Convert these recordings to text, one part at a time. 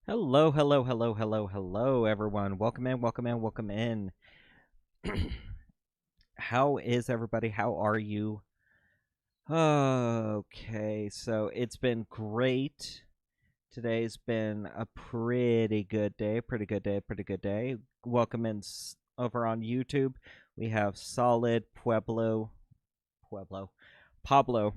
Hello, hello, hello, hello, hello, everyone. Welcome in, welcome in, welcome in. How is everybody? How are you? Okay, so it's been great. Today's been a pretty good day, pretty good day, pretty good day. Welcome in over on YouTube. We have Solid, Pueblo, Pablo,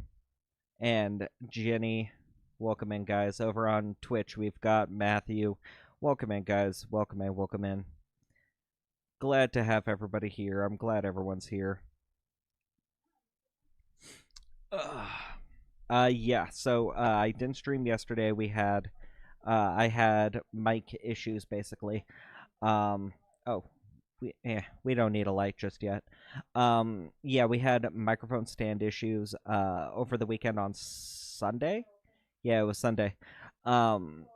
and Jenny. Welcome in, guys. Over on Twitch, we've got Matthew. Welcome in, guys. Welcome in, welcome in. Glad to have everybody here. I'm glad everyone's here. Ugh. Yeah. So I didn't stream yesterday. I had mic issues basically. Um, oh, we don't need a light just yet. Yeah, we had microphone stand issues over the weekend on Sunday. Yeah, it was Sunday. Um,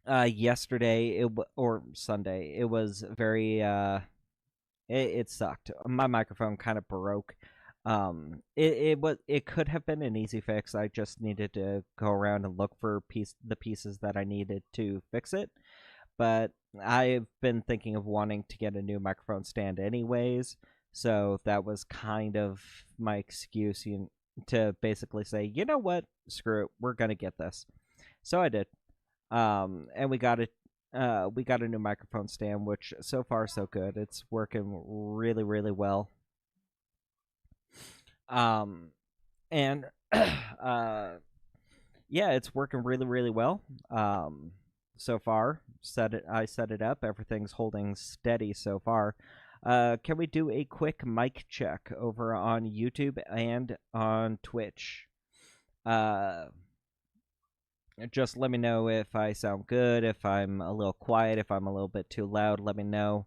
Yesterday or Sunday, it was very it sucked. My microphone kind of broke. It could have been an easy fix. I just needed to go around and look for the pieces that I needed to fix it. But I've been thinking of wanting to get a new microphone stand anyways, so that was kind of my excuse to basically say, you know what, screw it, we're gonna get this. So I did. And we got it. We got a new microphone stand, which so far so good. It's working really, really well. Um, and yeah, it's working really, really well. So far, I set it up. Everything's holding steady so far. Can we do a quick mic check over on YouTube and on Twitch? Uh, just let me know if I sound good, if I'm a little quiet, if I'm a little bit too loud. Let me know.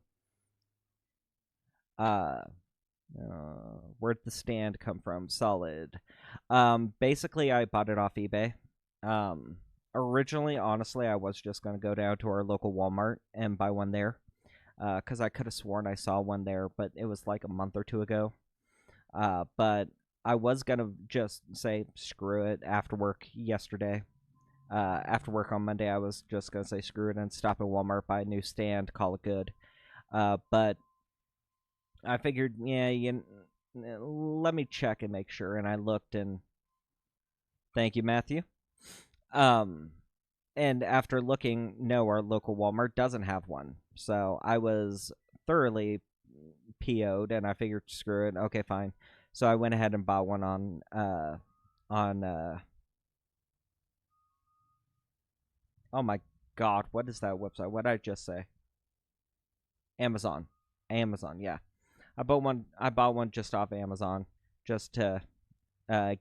Uh, where'd the stand come from? Solid. Basically, I bought it off eBay. Originally, honestly, I was just gonna go down to our local Walmart and buy one there. Because I could have sworn I saw one there, but it was like a month or two ago. But I was gonna just say screw it after work yesterday. After work on Monday, I was just gonna say screw it and stop at Walmart, buy a new stand, call it good. But I figured, yeah, let me check and make sure. And I looked, and thank you, Matthew. Um, and after looking, no, our local Walmart doesn't have one. So I was thoroughly PO'd, and I figured, screw it, okay, fine. So I went ahead and bought one on oh my god, what is that website? What did I just say? Amazon. Amazon, yeah. I bought one just off Amazon, just to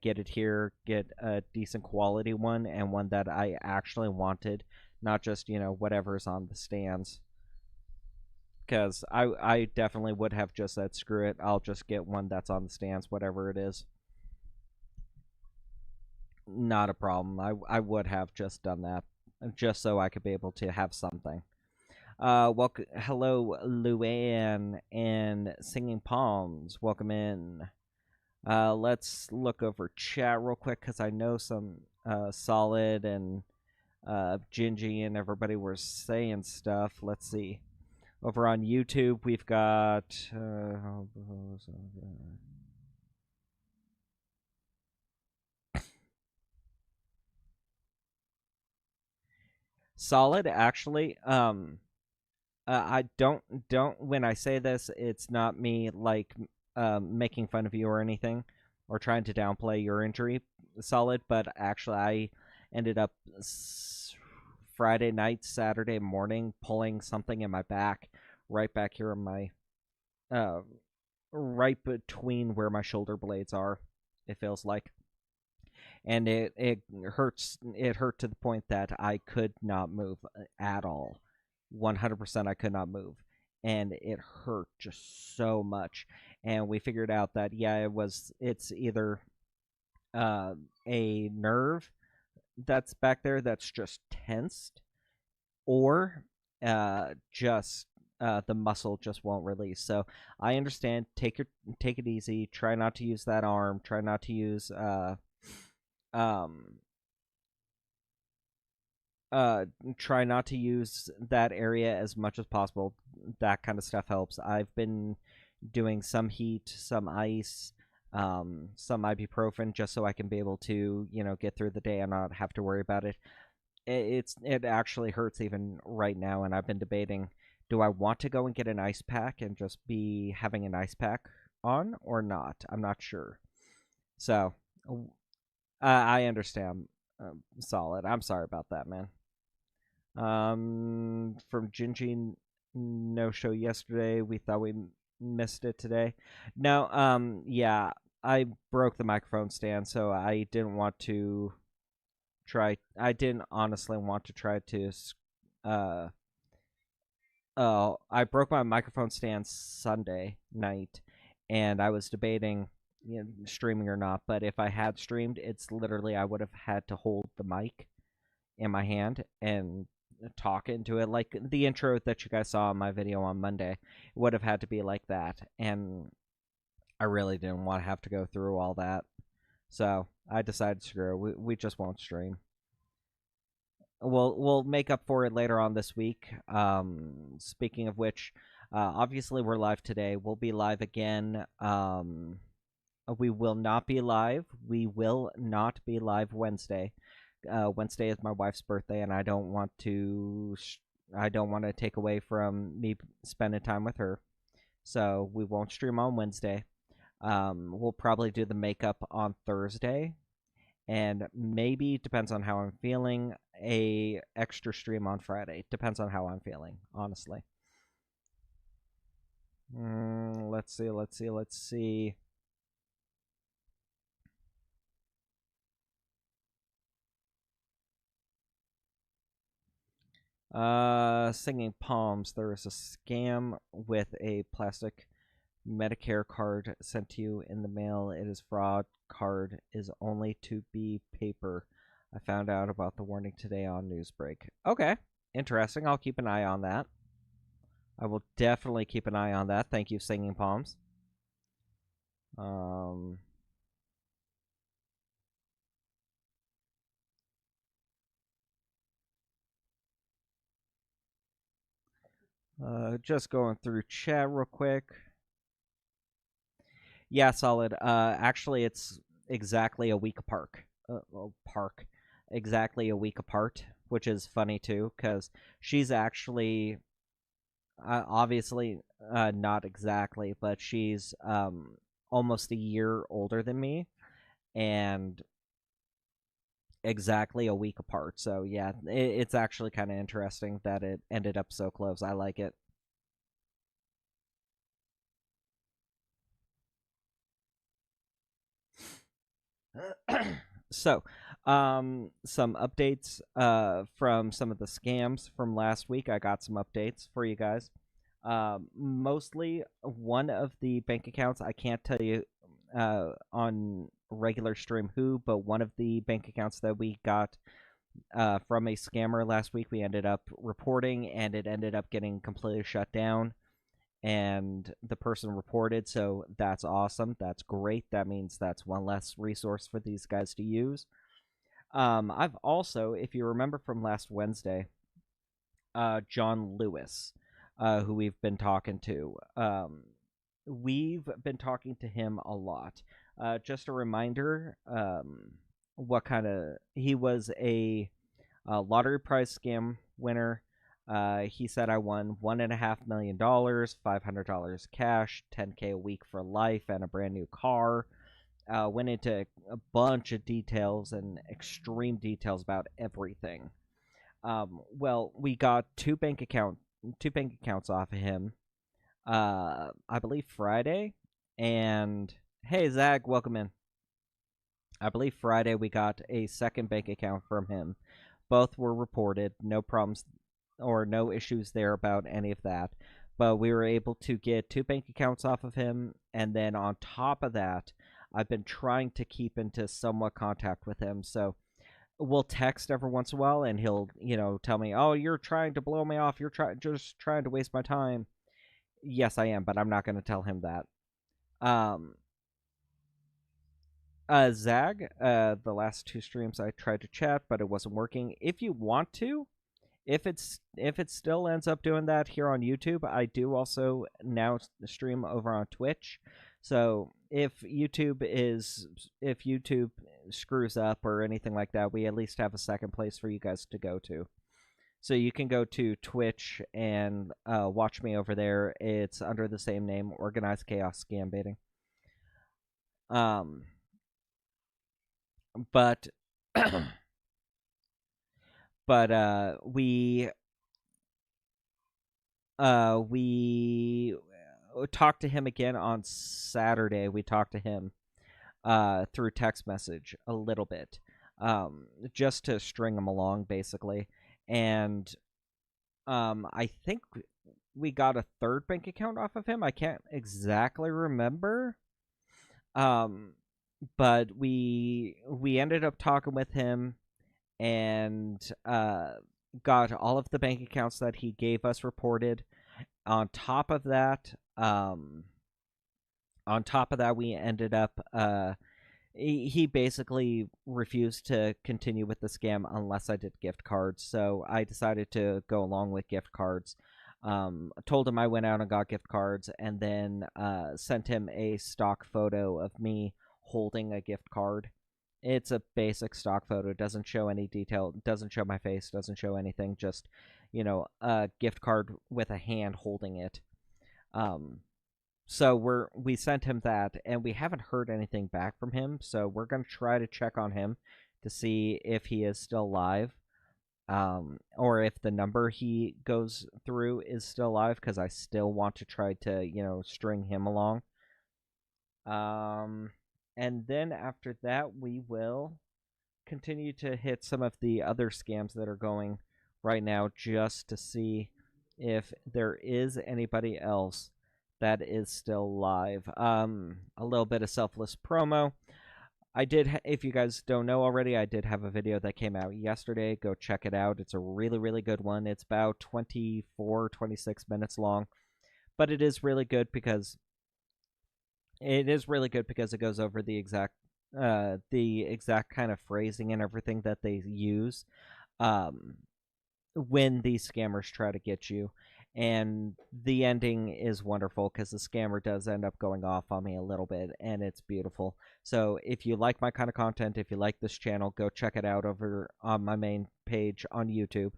get it here, get a decent quality one, and one that I actually wanted, not just whatever's on the stands. Because I definitely would have just said screw it. I'll just get one that's on the stands, whatever it is. Not a problem. I would have just done that, just so I could be able to have something. Welcome, hello, Luann and Singing Palms. Welcome in. Let's look over chat real quick because I know some Solid and Gingy and everybody were saying stuff. Let's see. Over on YouTube, we've got. Solid, actually. I don't. When I say this, it's not me like making fun of you or anything, or trying to downplay your injury, Solid. But actually, I ended up Friday night, Saturday morning, pulling something in my back, right back here in my, uh, right between where my shoulder blades are. It feels like, and it hurts. It hurt to the point that I could not move at all. 100% I could not move, and it hurt just so much. And we figured out that yeah, it's either uh, a nerve that's back there that's just tensed, or just the muscle just won't release. So I understand. Take it easy. Try not to use that arm. Try not to use um uh try not to use that area as much as possible. That kind of stuff helps. I've been doing some heat, some ice, some ibuprofen, just so I can be able to, get through the day and not have to worry about it. It actually hurts even right now, and I've been debating, do I want to go and get an ice pack and just be having an ice pack on or not? I'm not sure. So I understand. Solid. I'm sorry about that, man. From Gingy, no show yesterday. We thought we missed it today. No, yeah, I broke the microphone stand, so I didn't want to try. I didn't honestly want to try to. Uh, I broke my microphone stand Sunday night, and I was debating, streaming or not. But if I had streamed, it's literally I would have had to hold the mic in my hand and talk into it, like the intro that you guys saw in my video on Monday would have had to be like that, and I really didn't want to have to go through all that, so I decided screw it. We just won't stream. We'll make up for it later on this week. Speaking of which, obviously we're live today. We'll be live again. We will not be live. We will not be live Wednesday. Wednesday is my wife's birthday, and I don't want to. I don't want to take away from me spending time with her, so we won't stream on Wednesday. We'll probably do the makeup on Thursday, and maybe, depends on how I'm feeling, a extra stream on Friday. Depends on how I'm feeling, honestly. Let's see. Singing Palms. There is a scam with a plastic Medicare card sent to you in the mail. It is fraud. Card is only to be paper. I found out about the warning today on Newsbreak. Okay, interesting. I'll keep an eye on that. I will definitely keep an eye on that. Thank you, Singing Palms. Just going through chat real quick. Yeah, solid. Actually, it's exactly a week apart. Exactly a week apart, which is funny too, because she's actually obviously not exactly, but she's almost a year older than me, and exactly a week apart. So yeah, it's actually kind of interesting that it ended up so close. I like it. So, some updates from some of the scams from last week. I got some updates for you guys. Mostly one of the bank accounts, I can't tell you on regular stream who, but one of the bank accounts that we got from a scammer last week, we ended up reporting, and it ended up getting completely shut down. And the person reported, so that's awesome. That's great. That means that's one less resource for these guys to use. I've also, if you remember from last Wednesday, John Lewis, who we've been talking to. We've been talking to him a lot. Just a reminder, what kind of he was a lottery prize scam winner. He said I won $1.5 million, $500 cash, 10K a week for life, and a brand new car. Went into a bunch of details and extreme details about everything. Well, we got two bank accounts off of him. I believe Friday, and hey Zach, welcome in. I believe Friday we got a second bank account from him. Both were reported, no problems or no issues there about any of that. But we were able to get two bank accounts off of him, and then on top of that, I've been trying to keep into somewhat contact with him. So we'll text every once in a while, and he'll, tell me, "Oh, you're trying to blow me off. You're just trying to waste my time." Yes, I am, but I'm not going to tell him that. Um, Zag, the last 2 streams I tried to chat, but it wasn't working. If you want to, if it still ends up doing that here on YouTube, I do also now stream over on Twitch. So if YouTube screws up or anything like that, we at least have a second place for you guys to go to. So you can go to Twitch and watch me over there. It's under the same name, Organized Chaos Scam Baiting. But we talked to him again on Saturday. We talked to him through text message a little bit, just to string him along, basically. And I think we got a third bank account off of him. I can't exactly remember. But we ended up talking with him and got all of the bank accounts that he gave us reported. On top of that, we ended up he basically refused to continue with the scam unless I did gift cards. So I decided to go along with gift cards. Told him I went out and got gift cards, and then sent him a stock photo of me holding a gift card. It's a basic stock photo. It doesn't show any detail. Doesn't show my face. Doesn't show anything. Just, a gift card with a hand holding it. So we sent him that, and we haven't heard anything back from him. So we're gonna try to check on him to see if he is still live, or if the number he goes through is still live. Because I still want to try to string him along. And then after that, we will continue to hit some of the other scams that are going right now, just to see if there is anybody else that is still live. A little bit of selfless promo. I did, if you guys don't know already, I did have a video that came out yesterday. Go check it out. It's a really, really good one. It's about 24, 26 minutes long. But it is really good because it goes over the exact kind of phrasing and everything that they use when these scammers try to get you. And the ending is wonderful because the scammer does end up going off on me a little bit, and it's beautiful. So if you like my kind of content, if you like this channel, go check it out over on my main page on YouTube.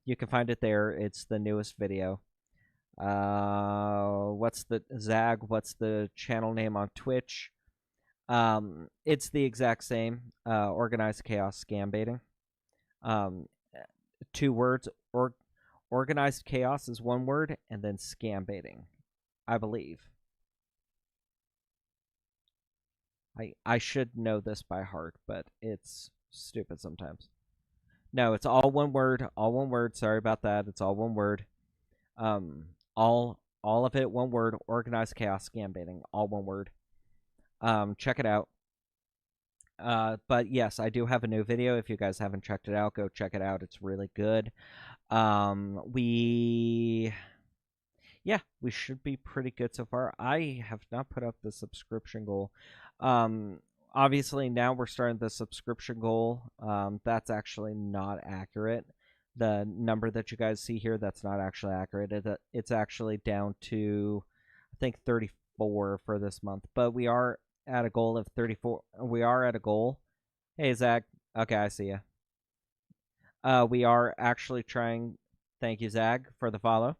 You can find it there. It's the newest video. What's the channel name on Twitch? It's the exact same. Organized Chaos Scam Baiting. 2 words. Organized Chaos is 1 word, and then Scam Baiting, I believe. I should know this by heart, but it's stupid sometimes. No, it's all 1 word. All 1 word. Sorry about that. It's all 1 word. All of it 1 word. Organized Chaos Scam Baiting. All 1 word. Check it out. But yes, I do have a new video. If you guys haven't checked it out, go check it out. It's really good. We should be pretty good so far. I have not put up the subscription goal. Obviously now we're starting the subscription goal. That's actually not accurate. The number that you guys see here, that's not actually accurate. It's actually down to, I think, 34 for this month. But we are at a goal of 34. We are at a goal. Hey, Zach. Okay, I see you. We are actually trying. Thank you, Zag, for the follow.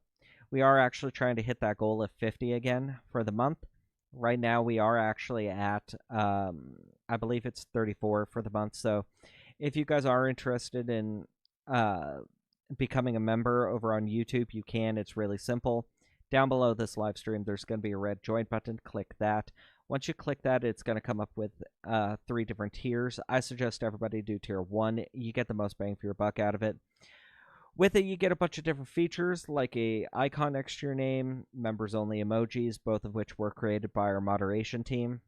We are actually trying to hit that goal of 50 again for the month. Right now, we are actually at, I believe it's 34 for the month. So if you guys are interested in becoming a member over on YouTube, you can. It's really simple. Down below this live stream, there's going to be a red join button. Click that. Once you click that, it's going to come up with 3 different tiers. I suggest everybody do tier 1. You get the most bang for your buck out of it. With it, you get a bunch of different features, like a icon next to your name, members-only emojis, both of which were created by our moderation team.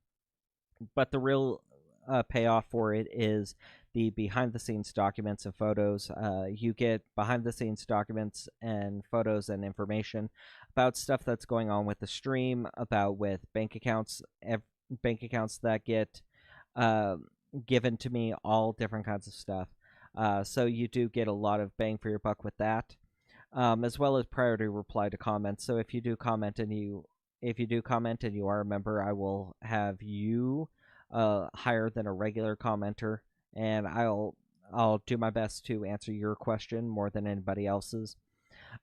But the real payoff for it is the behind-the-scenes documents and photos. You get behind-the-scenes documents and photos and information about stuff that's going on with the stream, about with bank accounts, bank accounts that get uh, given to me, all different kinds of stuff. So you do get a lot of bang for your buck with that, as well as priority reply to comments. So if you do comment and you are a member, I will have you higher than a regular commenter, and I'll do my best to answer your question more than anybody else's.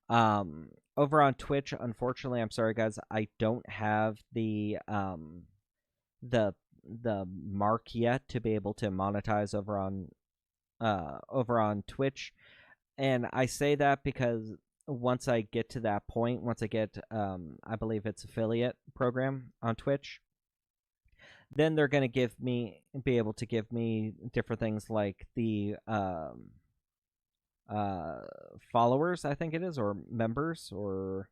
Over on Twitch, unfortunately, I'm sorry guys, I don't have the the mark yet to be able to monetize over on Twitch. And I say that because once I get to that point, once I get I believe it's affiliate program on Twitch, then they're going to be able to give me different things like the uh followers, I think it is, or members, or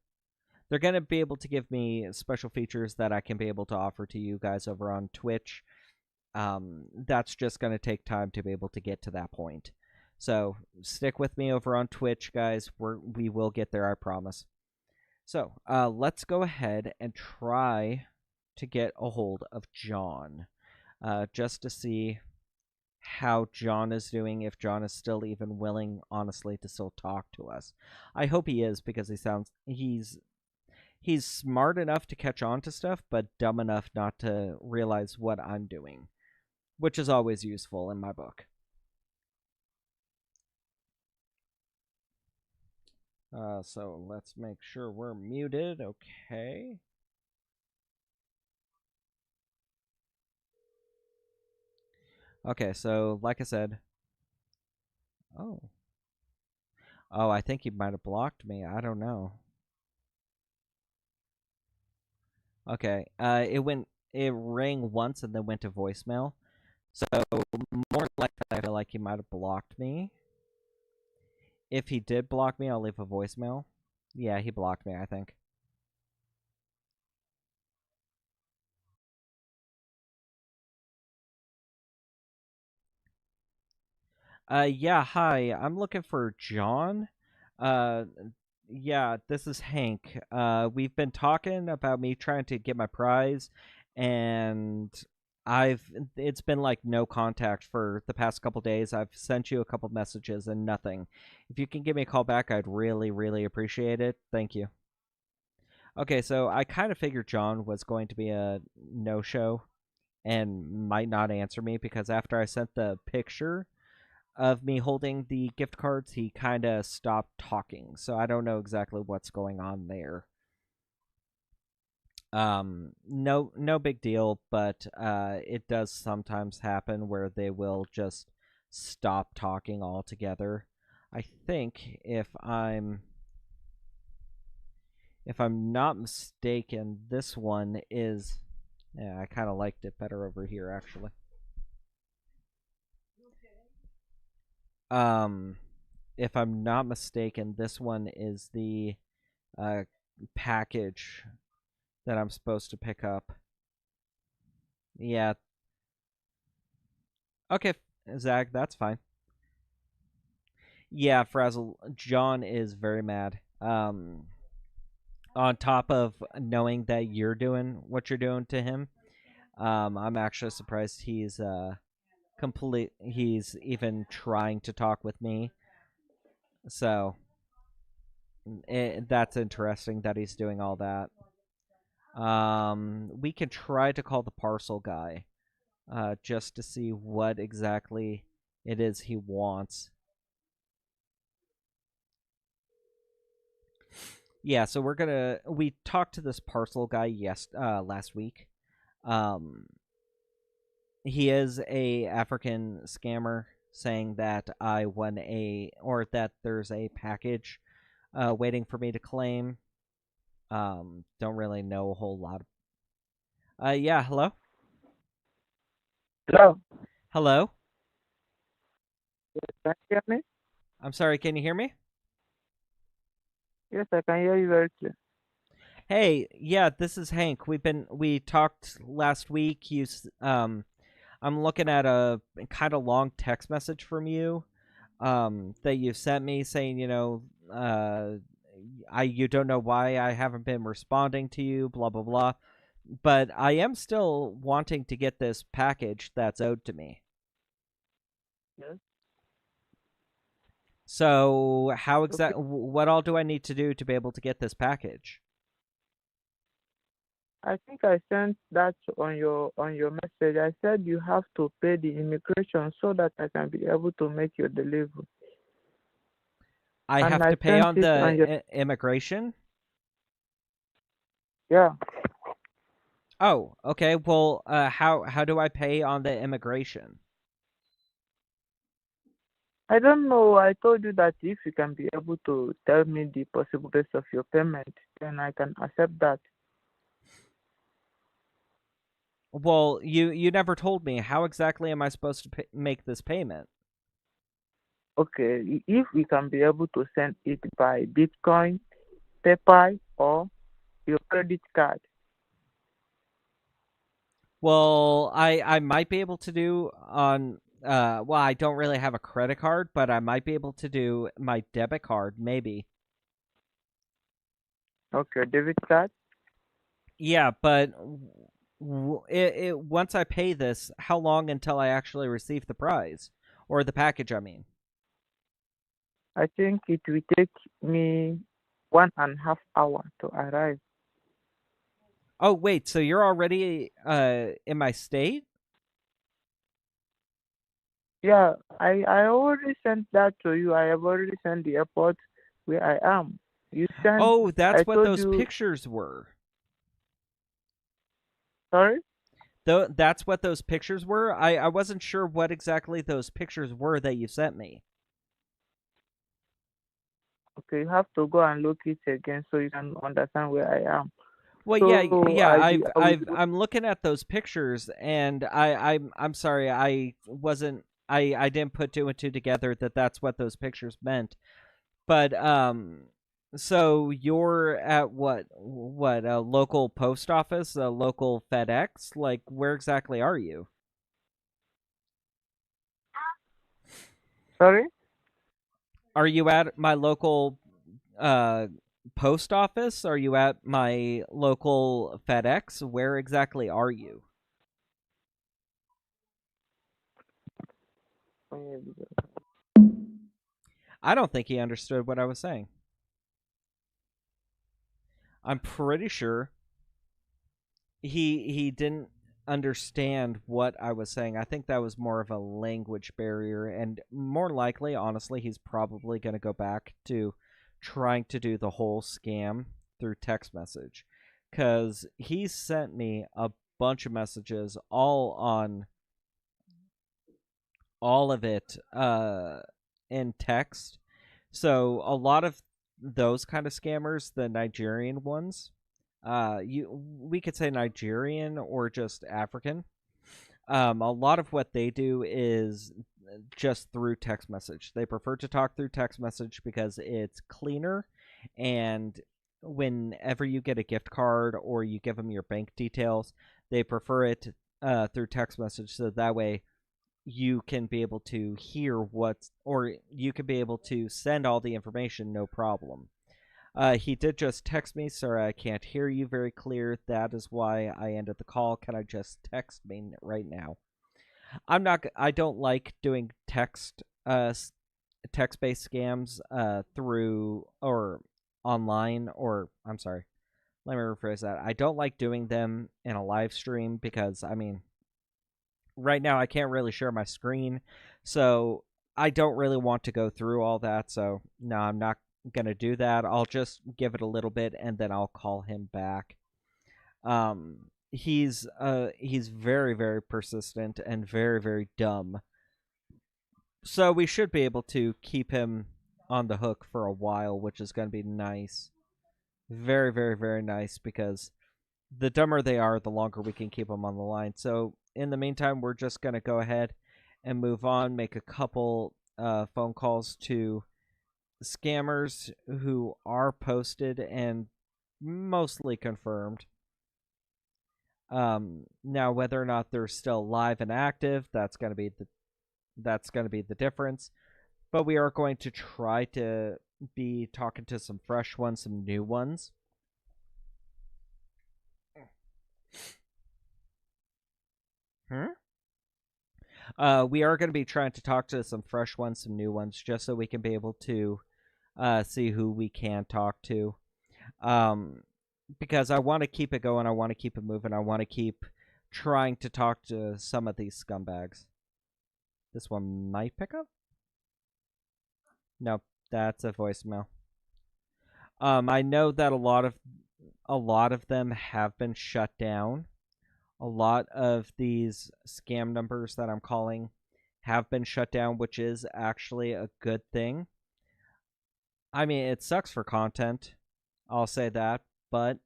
they're going to be able to give me special features that I can be able to offer to you guys over on Twitch. That's just going to take time to be able to get to that point. So stick with me over on Twitch, guys. We will get there, I promise. So let's go ahead and try to get a hold of John, just to see how John is doing, if John is still even willing, honestly, to still talk to us. I hope he is, because he's smart enough to catch on to stuff, but dumb enough not to realize what I'm doing, which is always useful in my book. So let's make sure we're muted. Okay. Okay, so like I said. Oh. Oh, I think he might have blocked me. I don't know. Okay. It rang once and then went to voicemail. So more likely I feel like he might have blocked me. If he did block me, I'll leave a voicemail. Yeah, he blocked me, I think. Yeah, hi. I'm looking for John. Uh, yeah, this is Hank. We've been talking about me trying to get my prize, and it's been like no contact for the past couple days. I've sent you a couple messages and nothing. If you can give me a call back, I'd really, really appreciate it. Thank you. Okay, so I kind of figured John was going to be a no-show and might not answer me, because after I sent the picture of me holding the gift cards, he kind of stopped talking. So I don't know exactly what's going on there. No big deal, but it does sometimes happen where they will just stop talking altogether. I think if I'm not mistaken, this one is, yeah, I kind of liked it better over here actually. Um, if I'm not mistaken, this one is the uh, package that I'm supposed to pick up. Yeah. Okay, Zach, that's fine. Yeah, Frazzle, John is very mad. On top of knowing that you're doing what you're doing to him, I'm actually surprised he's even trying to talk with me. So that's interesting that he's doing all that. We can try to call the parcel guy, just to see what exactly it is he wants. Yeah, so we talked to this parcel guy last week. Um, he is a African scammer, saying that I won that there's a package waiting for me to claim. Don't really know a whole lot. Yeah, hello? Hello. Hello? Yes, can you hear me? I'm sorry, can you hear me? Yes, I can hear you very clear. Hey, yeah, this is Hank. We talked last week. I'm looking at a kind of long text message from you, that you sent me saying, you don't know why I haven't been responding to you, blah blah blah. but I am still wanting to get this package that's owed to me. Yes. So, how Okay. what all do I need to do to be able to get this package? I think I sent that on your message. I said you have to pay the immigration so that I can be able to make your delivery. I And have to I pay sent on it on your the immigration? yeah. Oh, okay. Well, how do I pay on the immigration? I don't know. I told you that if you can be able to tell me the possible base of your payment, then I can accept that. Well, you never told me how exactly am I supposed to make this payment? Okay, if we can be able to send it by Bitcoin, PayPal, or your credit card. Well, I might be able to do on well, I don't really have a credit card, but I might be able to do my debit card maybe. Okay, debit card. Yeah, but once I pay this, how long until I actually receive the prize or the package, I mean? I think it will take me 1.5 hours to arrive. Oh, wait, so you're already in my state? Yeah, I already sent that to you. I have already sent the airport where I am. You sent. Oh, I that's what told those you. pictures were. Sorry. Though that's what those pictures were. I wasn't sure what exactly those pictures were that you sent me. Okay, you have to go and look it again so you can understand where I am. Well, yeah, So yeah. I will. I'm looking at those pictures, and I'm sorry, I wasn't. I didn't put two and two together that that's what those pictures meant. But so you're at what a local post office, a local FedEx? Like, where exactly are you? Sorry. Are you at my local uh post office? Are you at my local FedEx? Where exactly are you? I don't think he understood what I was saying. I'm pretty sure he didn't understand what I was saying. I think that was more of a language barrier, and more likely, honestly, he's probably going to go back to trying to do the whole scam through text message, because he sent me a bunch of messages all of it in text. So a lot of those kind of scammers, the Nigerian ones, you we could say Nigerian or just African. A lot of what they do is just through text message. They prefer to talk through text message because it's cleaner, and whenever you get a gift card or you give them your bank details, they prefer it through text message, so that way you can be able to hear what's, or you can be able to send all the information, no problem. He did just text me, sorry, I can't hear you very clear. That is why I ended the call. Can I just text me right now? I don't like doing text based scams through or online, or I'm sorry, let me rephrase that. I don't like doing them in a live stream because I mean, right now I can't really share my screen, so I don't really want to go through all that. So no, I'm not gonna do that. I'll just give it a little bit and then I'll call him back. He's very very persistent and very very dumb. So we should be able to keep him on the hook for a while, which is going to be nice. Very very very nice, because the dumber they are, the longer we can keep them on the line. So in the meantime, we're just going to go ahead and move on, make a couple phone calls to scammers who are posted and mostly confirmed. Now, whether or not they're still live and active, that's going to be the difference. But we are going to try to be talking to some fresh ones, some new ones. Hmm? We are going to be trying to talk to some fresh ones, some new ones, just so we can be able to see who we can talk to. Um, because I want to keep it going. I want to keep it moving. I want to keep trying to talk to some of these scumbags. This one might pick up. Nope, that's a voicemail. I know that a lot of them have been shut down. A lot of these scam numbers that I'm calling have been shut down, which is actually a good thing. I mean, it sucks for content. I'll say that, but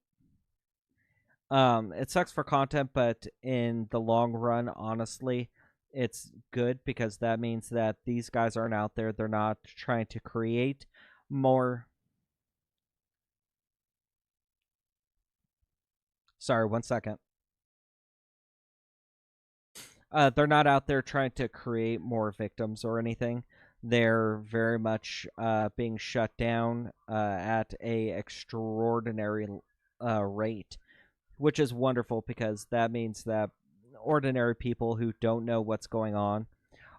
it sucks for content, but in the long run, honestly, it's good because that means that these guys aren't out there. They're not trying to create more. Sorry, 1 second. They're not out there trying to create more victims or anything. They're very much being shut down at a extraordinary rate, which is wonderful because that means that ordinary people who don't know what's going on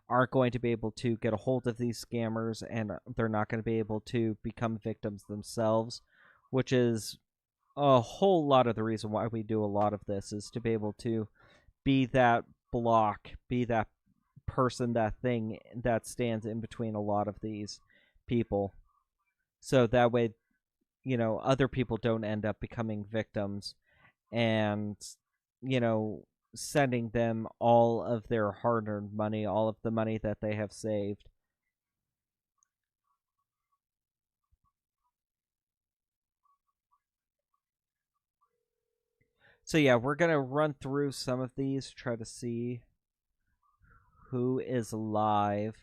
aren't going to be able to get a hold of these scammers, and they're not going to be able to become victims themselves, which is a whole lot of the reason why we do a lot of this, is to be able to be that block, be that person, that thing that stands in between a lot of these people. So that way, other people don't end up becoming victims and, you know, sending them all of their hard earned money, all of the money that they have saved. So, yeah, we're going to run through some of these, try to see who is live.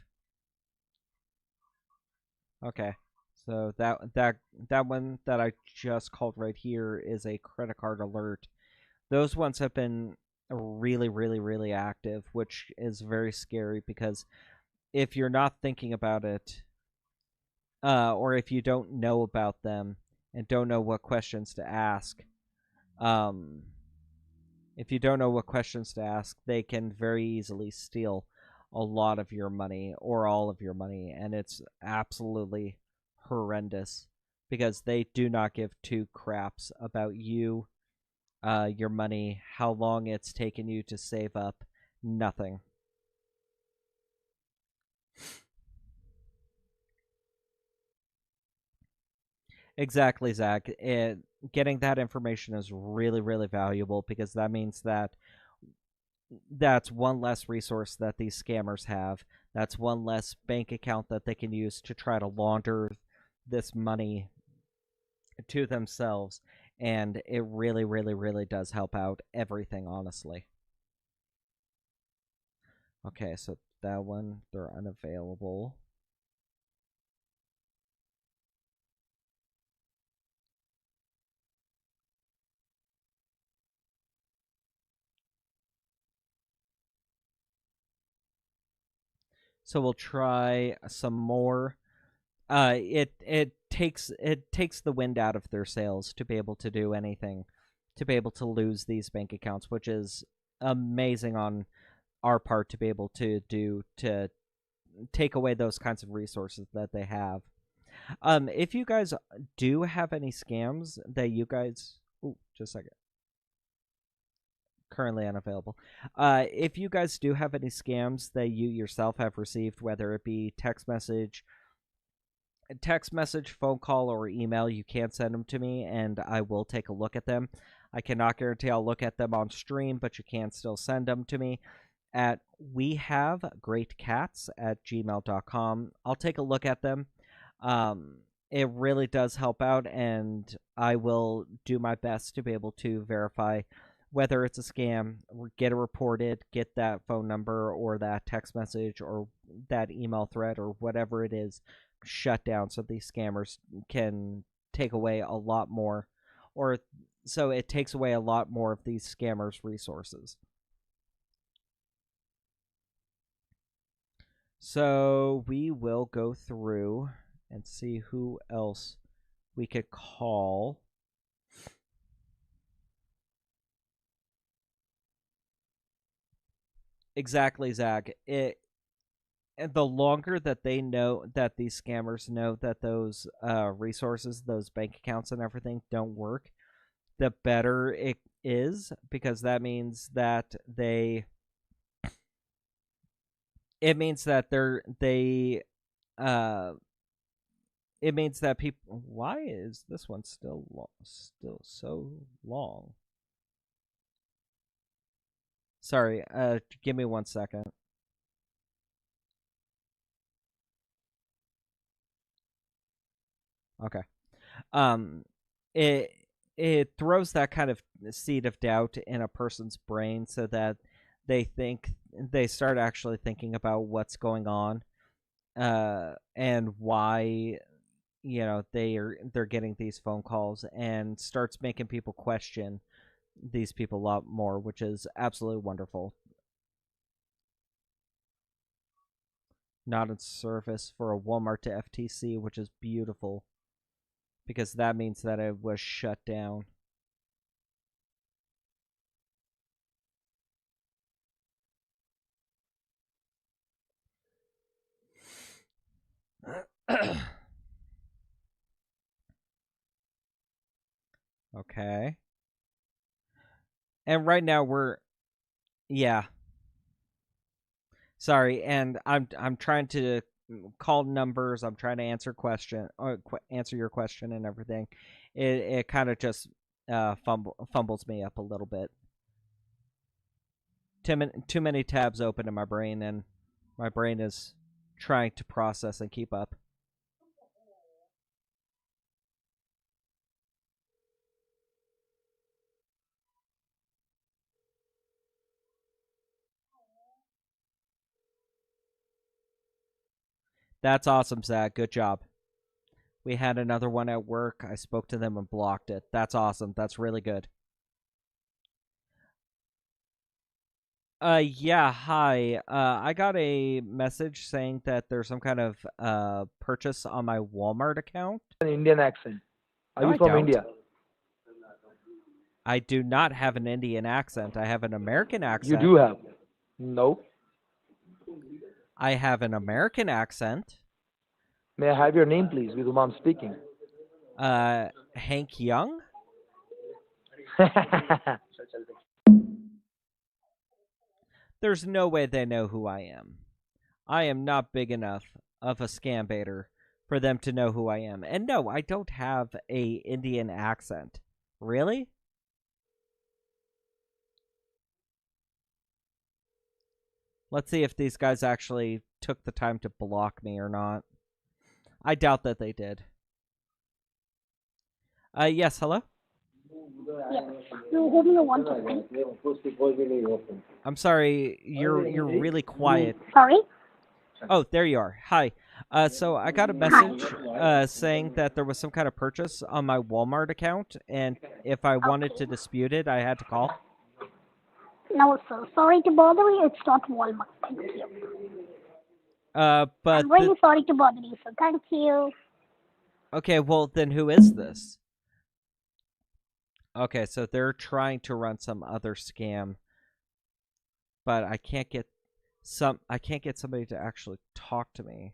Okay. So that one that I just called right here is a credit card alert. Those ones have been really, really, really active, which is very scary because if you're not thinking about it, or if you don't know about them and don't know what questions to ask, um, if you don't know what questions to ask, they can very easily steal a lot of your money or all of your money, and it's absolutely horrendous because they do not give two craps about you, your money, how long it's taken you to save up, nothing. Exactly, Zach. Getting that information is really, really valuable because that means that that's one less resource that these scammers have. That's one less bank account that they can use to try to launder this money to themselves. And it really, really, really does help out everything, honestly. Okay, so that one, they're unavailable. So we'll try some more. It takes the wind out of their sails to be able to do anything, to be able to lose these bank accounts, which is amazing on our part to be able to do, to take away those kinds of resources that they have. If you guys do have any scams that you guys, ooh, just a second, currently unavailable. If you guys do have any scams that you yourself have received, whether it be text message, phone call, or email, you can send them to me and I will take a look at them. I cannot guarantee I'll look at them on stream, but you can still send them to me at wehavegreatcats@gmail.com. I'll take a look at them. Um, it really does help out, and I will do my best to be able to verify whether it's a scam, get it reported, get that phone number or that text message or that email thread or whatever it is shut down so these scammers can take away a lot more, or so it takes away a lot more of these scammers' resources. So we will go through and see who else we could call. exactly, Zach. And the longer that they know that these scammers know that those resources, those bank accounts and everything don't work, the better it is, because that means that it means that uh it means that people. Why is this one still so long? Sorry, give me 1 second. Okay. Um, it it throws that kind of seed of doubt in a person's brain, so that they start actually thinking about what's going on, and why they're getting these phone calls, and starts making people question these people a lot more, which is absolutely wonderful. Not in service for a Walmart to FTC, which is beautiful, because that means that it was shut down. Okay. And right now we're yeah. Sorry, and I'm trying to call numbers. I'm trying to answer your question and everything. It kind of just fumbles me up a little bit. Too many tabs open in my brain, and my brain is trying to process and keep up. That's awesome, Zach. Good job. We had another one at work. I spoke to them and blocked it. That's awesome. That's really good. Yeah, hi. I got a message saying that there's some kind of purchase on my Walmart account. An Indian accent. Are No, you I from don't. India? I do not have an Indian accent. I have an American You accent. do have. No. I have an American accent. May I have your name, please, with whom I'm speaking? Hank Young? There's no way they know who I am. I am not big enough of a scam baiter for them to know who I am. And no, I don't have a Indian accent. Really? Let's see if these guys actually took the time to block me or not. I doubt that they did. Yes, hello? Yes. You whom you want to speak? I'm sorry, you're really quiet. Sorry? Oh, there you are. Hi. So I got a Hi. message saying that there was some kind of purchase on my Walmart account, and if I wanted to Okay. dispute it, I had to call. No, sir. Sorry to bother you. It's not Walmart. Thank you. But I'm really sorry to bother you, sir. Thank you. okay, well then who is this? Okay, so they're trying to run some other scam, but I can't get somebody to actually talk to me.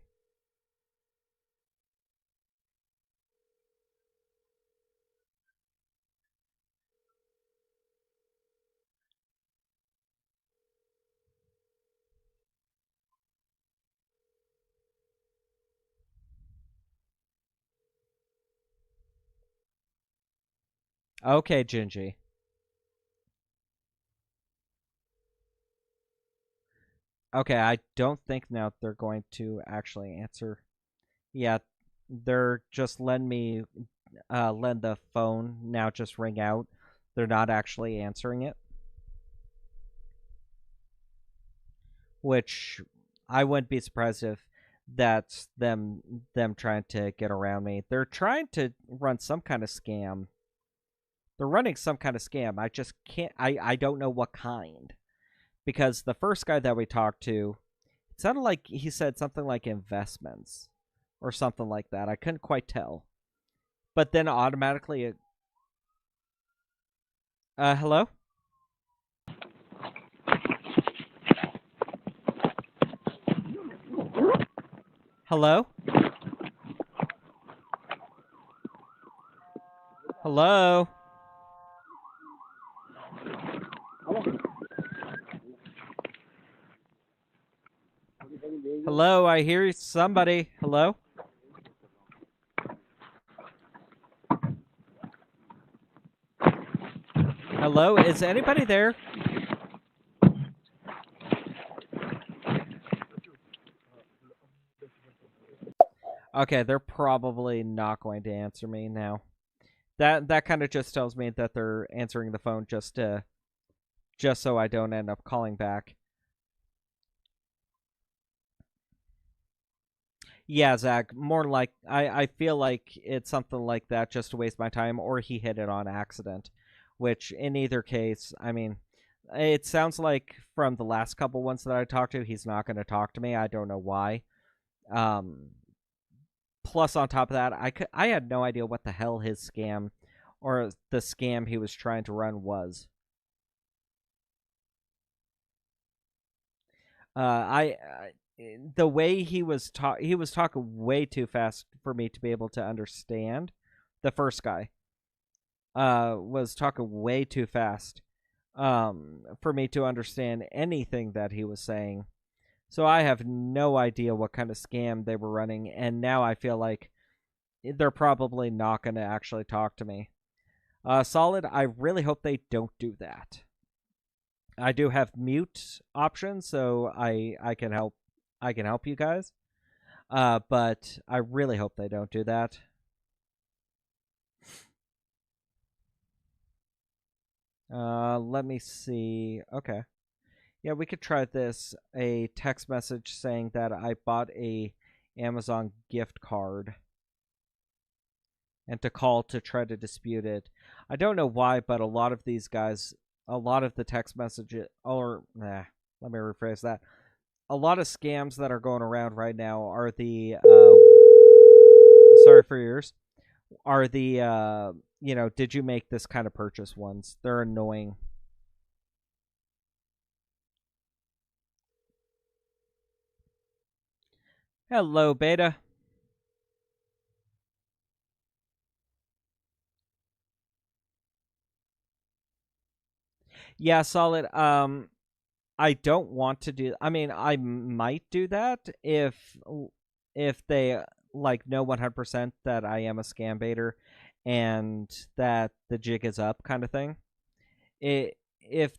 Okay, Gingy. Okay, I don't think now they're going to actually answer. Yeah, they're just letting me letting the phone now just ring out. They're not actually answering it, which I wouldn't be surprised if that's them trying to get around me. They're trying to run some kind of scam. They're running some kind of scam. I just can't. I don't know what kind, because the first guy that we talked to, it sounded like he said something like investments or something like that. I couldn't quite tell. But then automatically hello? Hello? Hello? Hello, I hear somebody. Hello? Hello, is anybody there? Okay, they're probably not going to answer me now. That kind of just tells me that they're answering the phone just so I don't end up calling back. Yeah, Zach, more like I feel like it's something like that just to waste my time, or he hit it on accident. Which in either case, I mean, it sounds like from the last couple ones that I talked to, he's not going to talk to me. I don't know why. Plus, on top of that, I had no idea what the hell his scam or the scam he was trying to run was. I the way he was talking way too fast for me to be able to understand. The first guy was talking way too fast for me to understand anything that he was saying. So I have no idea what kind of scam they were running, and now I feel like they're probably not going to actually talk to me. Solid, I really hope they don't do that. I do have mute options, so I can help you guys. But I really hope they don't do that. Let me see. Okay. Yeah, we could try this. A text message saying that I bought a Amazon gift card and to call to try to dispute it. I don't know why, but a lot of these guys, a lot of the text messages, let me rephrase that. A lot of scams that are going around right now are the, sorry for yours, are the, did you make this kind of purchase ones? They're annoying. Hello, Beta. Yeah, Solid. I don't want to do. I mean, I might do that if they like know 100% that I am a scam baiter and that the jig is up, kind of thing. If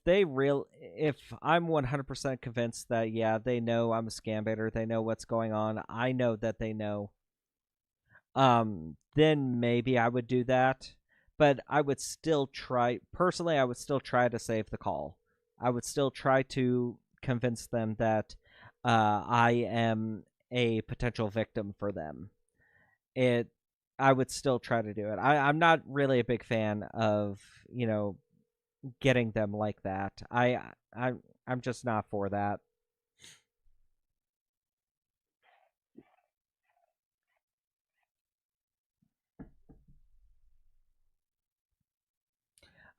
I'm 100% convinced that yeah, they know I'm a scam baiter, they know what's going on, I know that they know. Then maybe I would do that, but I would still try. Personally, I would still try to save the call. I would still try to convince them that I am a potential victim for them. I would still try to do it. I'm not really a big fan of getting them like that. I'm just not for that.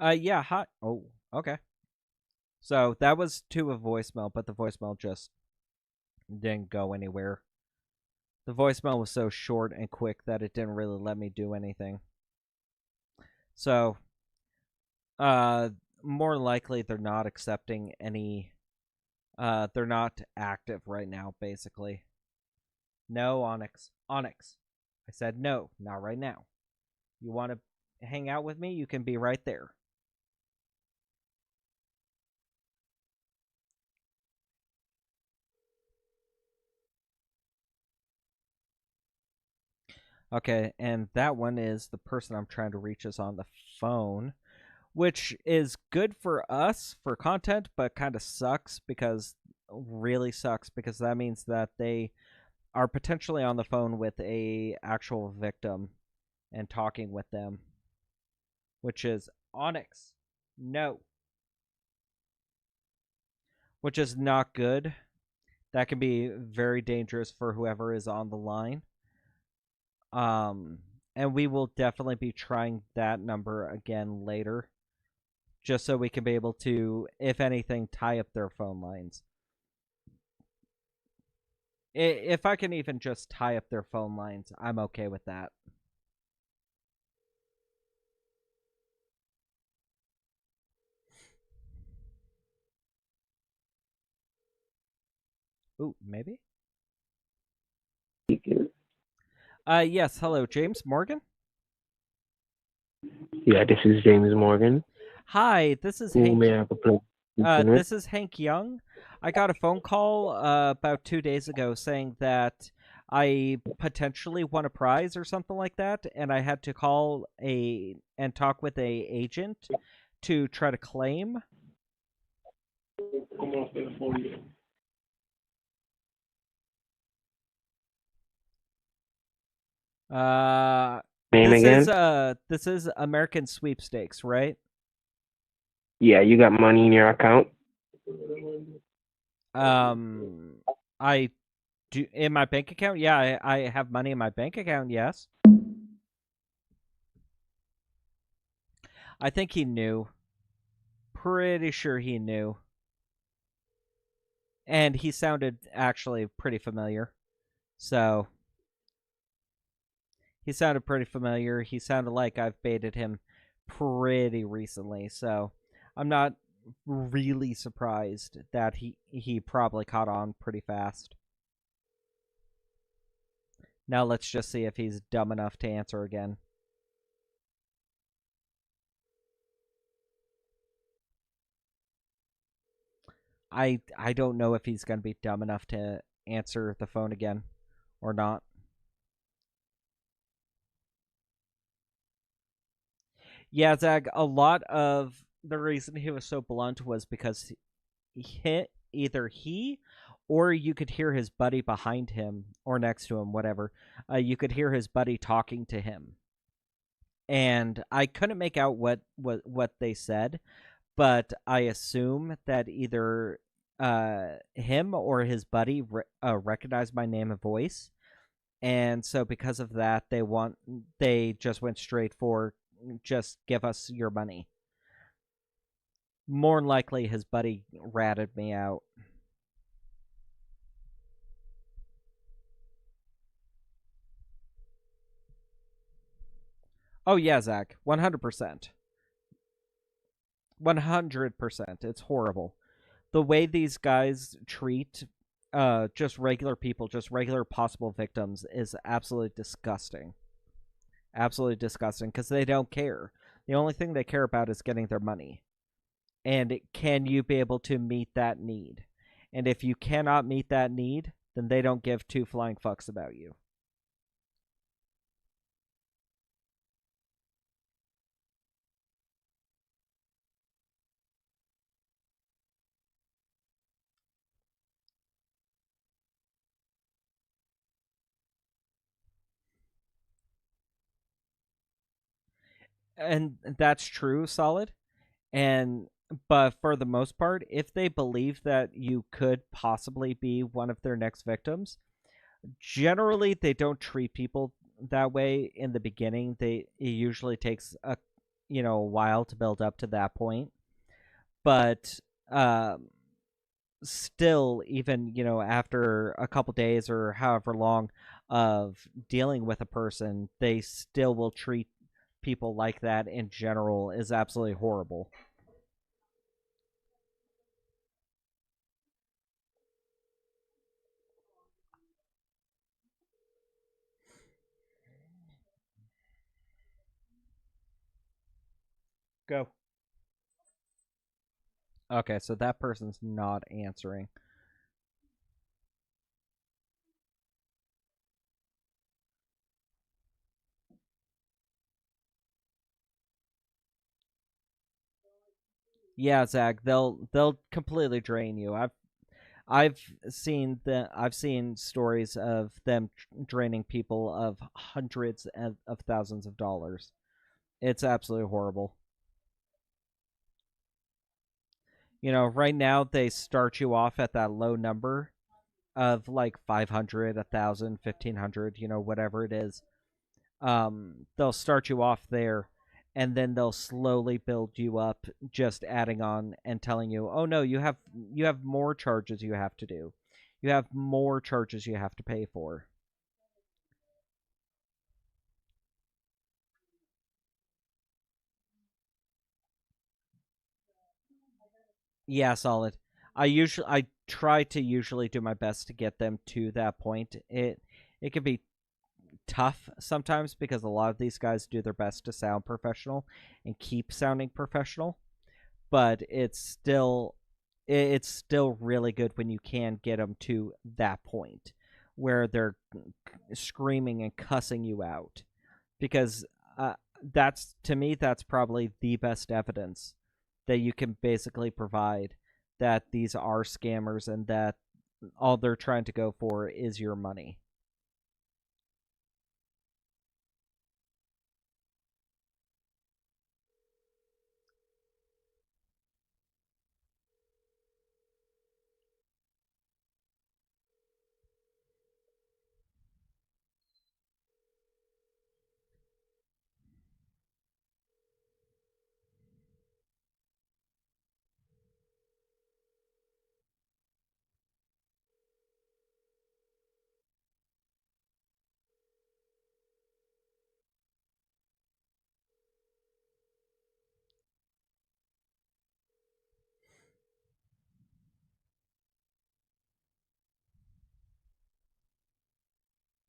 Yeah. Hi. Oh, okay. So that was to a voicemail, but the voicemail just didn't go anywhere. The voicemail was so short and quick that it didn't really let me do anything. So, more likely they're not accepting any. They're not active right now, basically. No, Onyx. Onyx. I said no, not right now. You want to hang out with me? You can be right there. Okay, and that one is the person I'm trying to reach is on the phone, which is good for us for content, but kind of really sucks because that means that they are potentially on the phone with a actual victim and talking with them, which is Onyx. No. Which is not good. That can be very dangerous for whoever is on the line. And we will definitely be trying that number again later, just so we can be able to, if anything, tie up their phone lines. If I can even just tie up their phone lines, I'm okay with that. Ooh, maybe? Yes, hello, James Morgan? Yeah, this is James Morgan. Hi, this is Who Hank. may I have a pleasure speaking with? This is Hank Young. I got a phone call about 2 days ago saying that I potentially won a prize or something like that, and I had to call and talk with a agent to try to claim. Name This again? this is American Sweepstakes, right? Yeah, you got money in your account? I do in my bank account. Yeah, I have money in my bank account. Yes. I think he knew. Pretty sure he knew. And he sounded actually pretty familiar. So he sounded pretty familiar. He sounded like I've baited him pretty recently. So I'm not really surprised that he probably caught on pretty fast. Now let's just see if he's dumb enough to answer again. I don't know if he's going to be dumb enough to answer the phone again or not. Yeah, Zach, a lot of the reason he was so blunt was because either he or you could hear his buddy behind him or next to him, whatever. You could hear his buddy talking to him. And I couldn't make out what they said, but I assume that either him or his buddy recognized my name and voice, and so because of that, they just went straight for just give us your money. More than likely, his buddy ratted me out. Oh yeah, Zach, 100%. 100%. It's horrible. The way these guys treat just regular people, just regular possible victims, is absolutely disgusting. Absolutely disgusting because they don't care. The only thing they care about is getting their money. And can you be able to meet that need? And if you cannot meet that need, then they don't give two flying fucks about you. And that's true, Solid. And but for the most part, if they believe that you could possibly be one of their next victims, generally they don't treat people that way in the beginning. It usually takes a while to build up to that point. But still, even after a couple days or however long of dealing with a person, they still will treat people like that in general is absolutely horrible. Go. Okay, so that person's not answering. Yeah, Zach, they'll completely drain you. I've seen stories of them draining people of hundreds of thousands of dollars. It's absolutely horrible. Right now they start you off at that low number of like 500, 1,000, 1,500, whatever it is. They'll start you off there, and then they'll slowly build you up, just adding on and telling you, "Oh no, you have more charges you have to do. you have more charges you have to pay for. Yeah, solid. I try to usually do my best to get them to that point. It can be tough sometimes because a lot of these guys do their best to sound professional and keep sounding professional, but it's still really good when you can get them to that point where they're screaming and cussing you out, because that's, to me, that's probably the best evidence that you can basically provide that these are scammers and that all they're trying to go for is your money.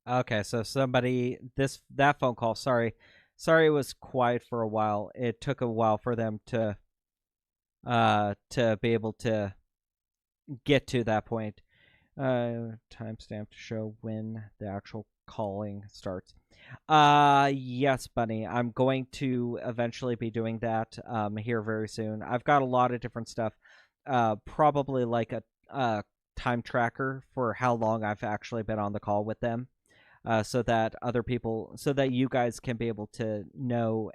Okay, so that phone call. Sorry, it was quiet for a while. It took a while for them to be able to get to that point. Timestamp to show when the actual calling starts. Yes, Bunny. I'm going to eventually be doing that here very soon. I've got a lot of different stuff. Probably like a time tracker for how long I've actually been on the call with them. So that you guys can be able to know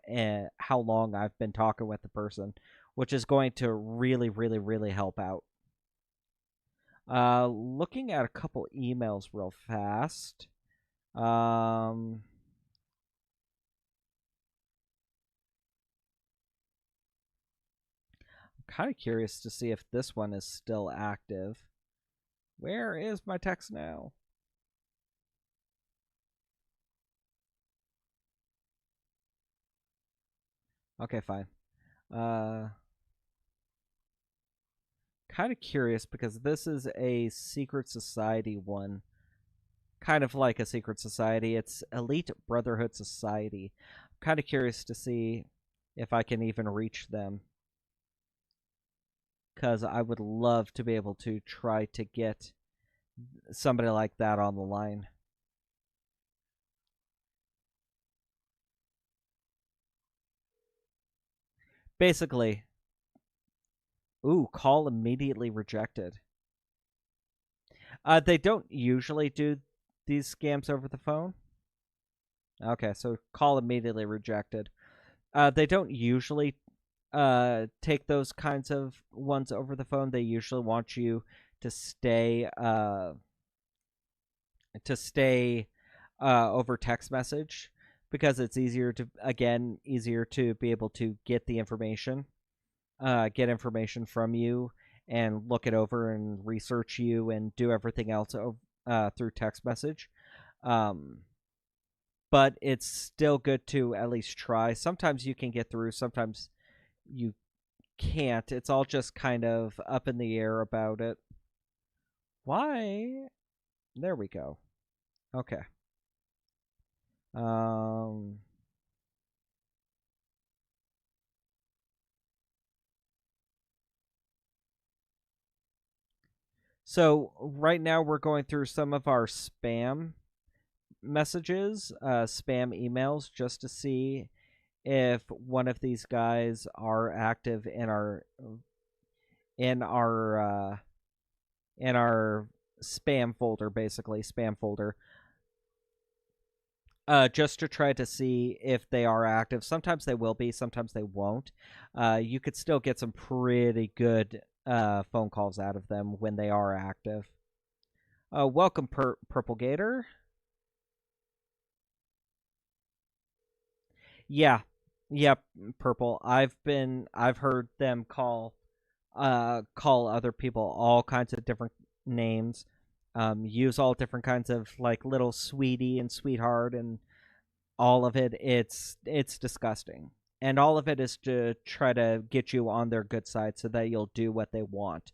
how long I've been talking with the person, which is going to really, really, really help out. Looking at a couple emails real fast. I'm kind of curious to see if this one is still active. Where is my text now? Okay, fine. Kind of curious because this is a secret society one. Kind of like a secret society. It's Elite Brotherhood Society. I'm kind of curious to see if I can even reach them, because I would love to be able to try to get somebody like that on the line. Basically, call immediately rejected. They don't usually do these scams over the phone. Okay, so call immediately rejected. They don't usually take those kinds of ones over the phone. They usually want you to stay over text message, because it's easier to be able to get the information, get information from you and look it over and research you and do everything else through text message. But it's still good to at least try. Sometimes you can get through, sometimes you can't. It's all just kind of up in the air about it. Why? There we go. Okay. So right now we're going through some of our spam messages, spam emails, just to see if one of these guys are active in our in our spam folder, basically spam folder. Just to try to see if they are active. Sometimes they will be, sometimes they won't. You could still get some pretty good phone calls out of them when they are active. Welcome, Purple Gator. Yeah, yep, Purple. I've heard them call other people all kinds of different names. use all different kinds of like little sweetie and sweetheart and all of it. It's disgusting, and all of it is to try to get you on their good side so that you'll do what they want,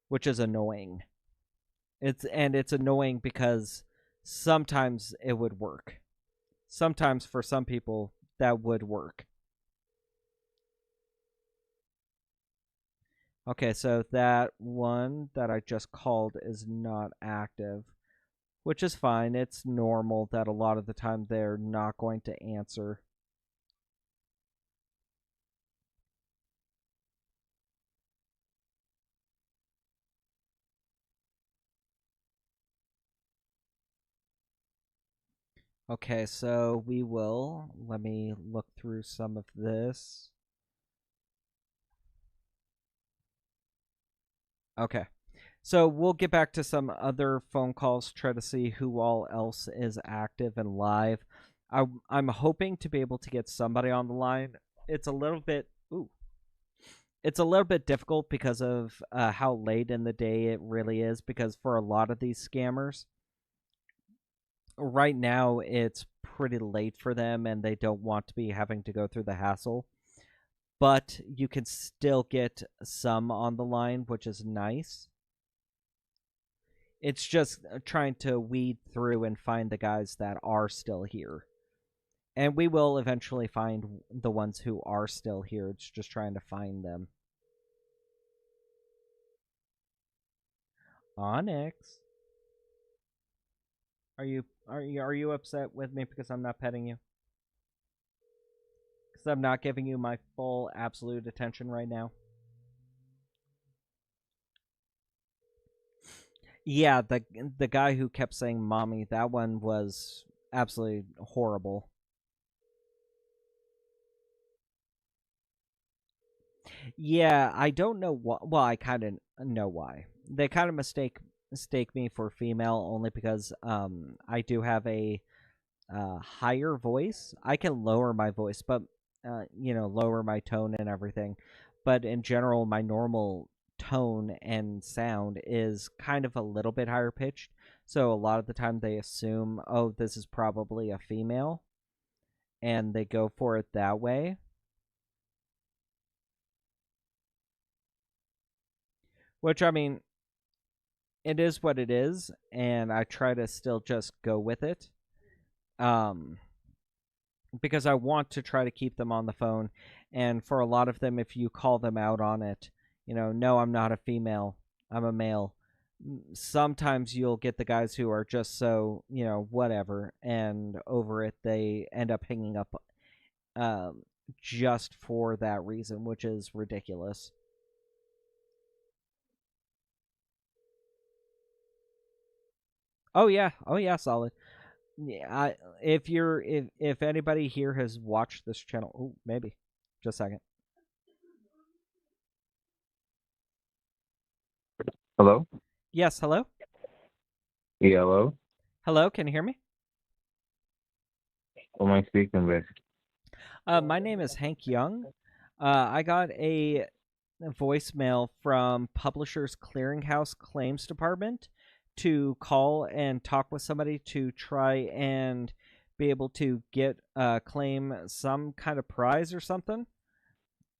which is annoying. It's annoying because sometimes it would work. Sometimes for some people that would work. Okay, so that one that I just called is not active, which is fine. It's normal that a lot of the time they're not going to answer. Okay, so let me look through some of this. Okay. So we'll get back to some other phone calls, try to see who all else is active and live. I'm hoping to be able to get somebody on the line. It's a little bit difficult because of how late in the day it really is, because for a lot of these scammers, right now it's pretty late for them and they don't want to be having to go through the hassle. But you can still get some on the line, which is nice. It's just trying to weed through and find the guys that are still here. And we will eventually find the ones who are still here. It's just trying to find them. Onyx, are you upset with me because I'm not petting you? Because I'm not giving you my full absolute attention right now? Yeah, the guy who kept saying mommy, that one was absolutely horrible. Yeah, I don't know why. Well, I kind of know why. They kind of mistake me for female only because I do have a higher voice. I can lower my voice, but lower my tone and everything. But in general, my normal tone and sound is kind of a little bit higher pitched. So a lot of the time they assume, oh, this is probably a female, and they go for it that way. Which, I mean, it is what it is, and I try to still just go with it. Because I want to try to keep them on the phone. And for a lot of them, if you call them out on it, no, I'm not a female, I'm a male. Sometimes you'll get the guys who are just so, whatever, and over it, they end up hanging up just for that reason, which is ridiculous. Oh yeah, solid. Yeah, if anybody here has watched this channel, oh, maybe, just a second. Hello? Yes, hello? Yeah, hello? Hello, can you hear me? Who am I speaking with? My name is Hank Young. I got a voicemail from Publishers Clearinghouse Claims Department to call and talk with somebody to try and be able to get claim some kind of prize or something.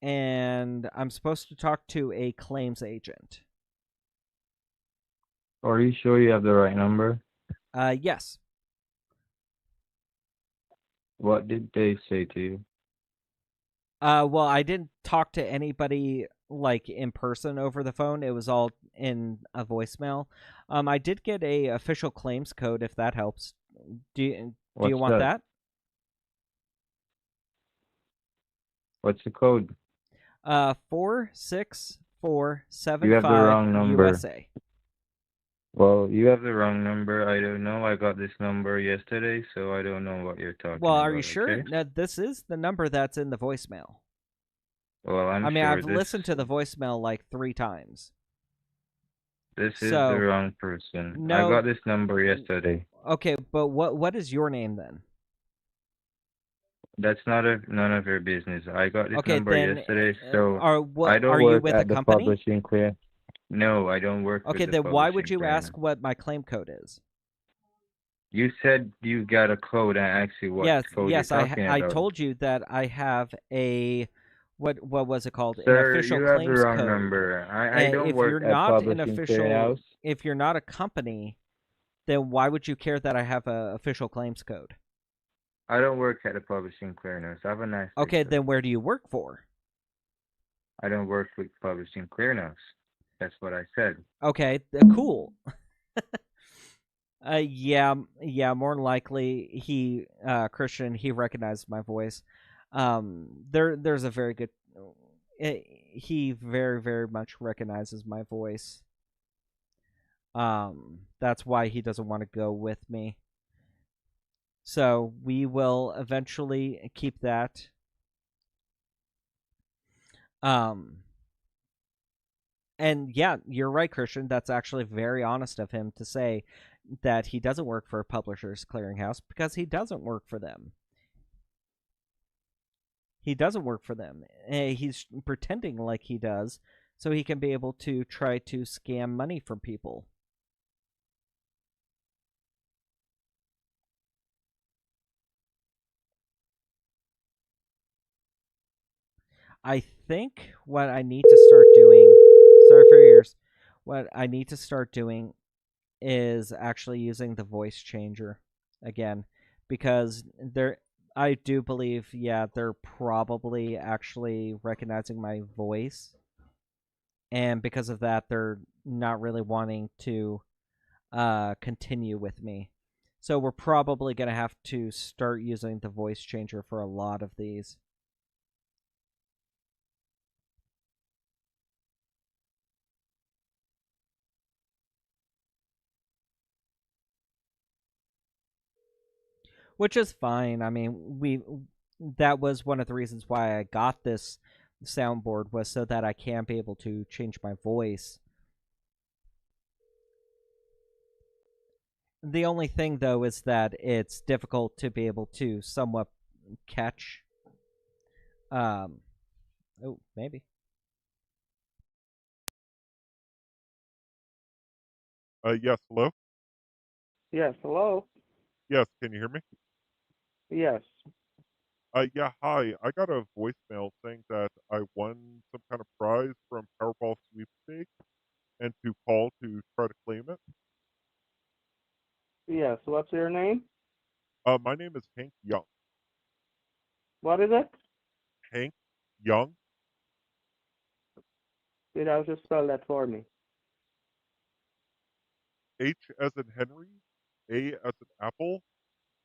And I'm supposed to talk to a claims agent. Are you sure you have the right number? Yes. What did they say to you? Well, I didn't talk to anybody like in person over the phone. It was all in a voicemail. I did get a official claims code if that helps. Do you want that? What's the code? 46475 You have the wrong number. USA. Well, you have the wrong number. I don't know. I got this number yesterday, so I don't know what you're talking about. Well, are you sure? Okay? No, this is the number that's in the voicemail. Well, I mean, I've listened to the voicemail like 3 times. This is the wrong person. No, I got this number yesterday. Okay, but what is your name then? That's none of your business. I got this number yesterday, so I don't I don't are you work with at a the company? publishing clear. No, I don't work Okay, with the then why would publishing you ask clearinghouse. what my claim code is? You said you got a code. I asked you what code you're Yes, talking I about. told you that I have a what was it called? An Sir, official you have the claims wrong code. number. I don't If work you're at not an publishing official, clearinghouse. if you're not a company, then why would you care that I have a official claims code? I don't work at a publishing clearinghouse. Have a nice day, Okay, sir. then where do you work for? I don't work with publishing clearinghouse. That's what I said. Okay, cool. Yeah, more than likely he Christian, he recognized my voice. There's a very good he very, very much recognizes my voice. That's why he doesn't want to go with me. So we will eventually keep that. And yeah, you're right, Christian. That's actually very honest of him to say that he doesn't work for a publisher's clearinghouse because he doesn't work for them. He doesn't work for them. He's pretending like he does so he can be able to try to scam money from people. I think what I need to start doing, sorry for your ears, what I need to start doing is actually using the voice changer again, because I do believe, yeah, they're probably actually recognizing my voice, and because of that, they're not really wanting to continue with me. So we're probably going to have to start using the voice changer for a lot of these. Which is fine. I mean, that was one of the reasons why I got this soundboard, was so that I can be able to change my voice. The only thing, though, is that it's difficult to be able to somewhat catch. Oh, maybe. Yes, hello? Yes, hello? Yes, can you hear me? Yes. Yeah, hi. I got a voicemail saying that I won some kind of prize from Powerball sweepstakes and to call to try to claim it. Yes, what's your name? My name is Hank Young. What is it? Hank Young? Did you just spell that for me? H as in Henry, A as in Apple,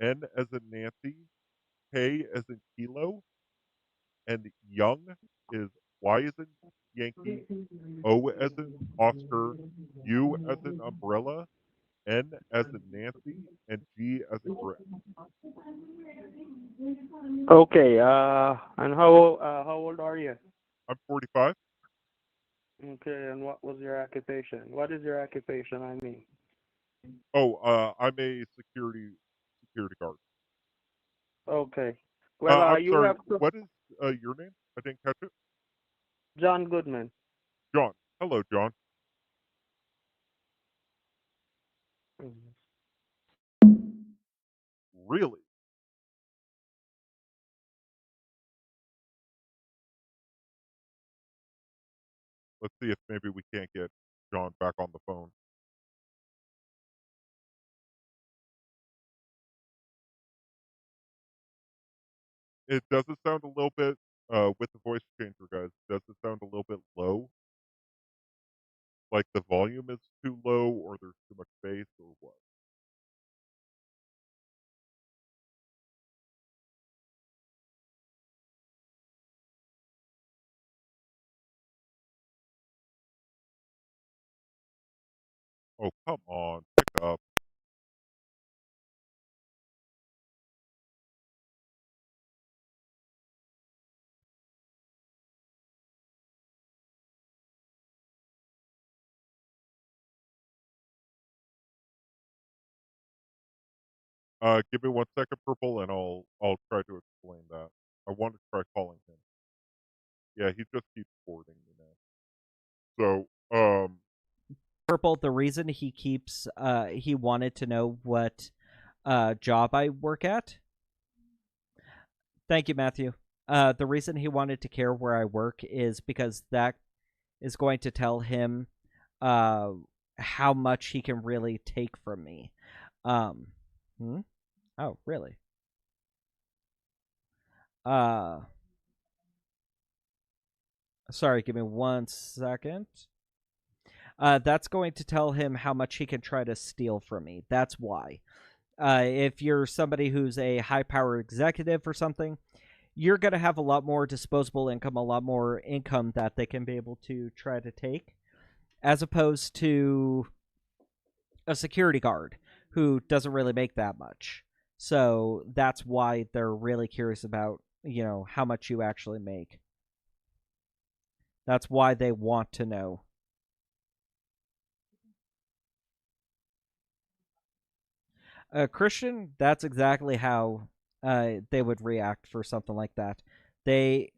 N as in Nancy, K as in Kilo, and Young is Y as in Yankee, O as in Oscar, U as in Umbrella, N as in Nancy, and G as in Grit. Okay, and how old are you? I'm 45. Okay, and what was your occupation? What is your occupation, I mean? Oh, I'm a security guard. Okay. Well, I'm you sorry. have to... What is your name? I didn't catch it. John Goodman. John. Hello, John. Really? Let's see if maybe we can't get John back on the phone. It does it sound a little bit with the voice changer, guys. Does it sound a little bit low? Like the volume is too low, or there's too much bass, or what? Oh, come on, pick up. Give me 1 second, Purple, and I'll try to explain that. I want to try calling him. Yeah, he just keeps boarding me now. So, Purple, the reason he keeps he wanted to know what job I work at. Thank you, Matthew. The reason he wanted to care where I work is because that is going to tell him how much he can really take from me. Oh, really? Sorry, give me 1 second. That's going to tell him how much he can try to steal from me. That's why. If you're somebody who's a high-power executive or something, you're going to have a lot more disposable income, a lot more income that they can be able to try to take, as opposed to a security guard who doesn't really make that much. So that's why they're really curious about, how much you actually make. That's why they want to know. Christian, that's exactly how they would react for something like that. They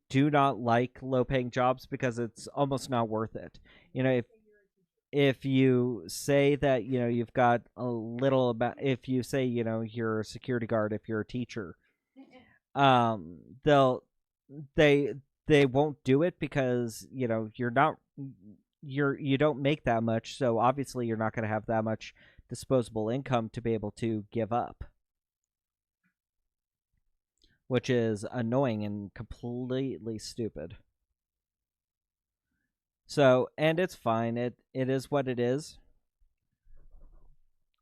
do not like low-paying jobs because it's almost not worth it. If you say that you've got a little about, if you say you're a security guard, if you're a teacher, they won't do it because you're not you don't make that much, so obviously you're not going to have that much disposable income to be able to give up, which is annoying and completely stupid. So, and it's fine. It is what it is.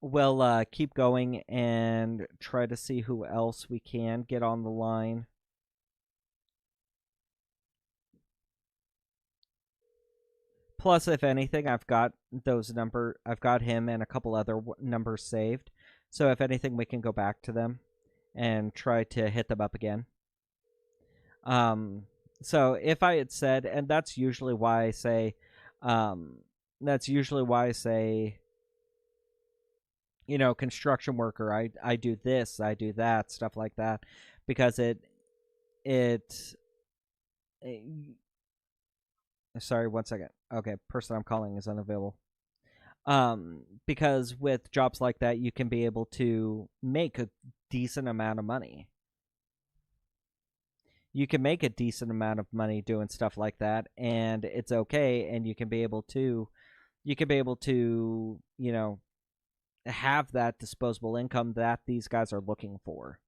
We'll keep going and try to see who else we can get on the line. Plus, if anything, I've got him and a couple other numbers saved. So if anything, we can go back to them and try to hit them up again. So if I had said, and that's usually why I say, construction worker, I do this, I do that, stuff like that, because sorry, 1 second. Okay, person I'm calling is unavailable. Because with jobs like that, you can be able to make a decent amount of money. You can make a decent amount of money doing stuff like that, and it's okay, and you can be able to, have that disposable income that these guys are looking for.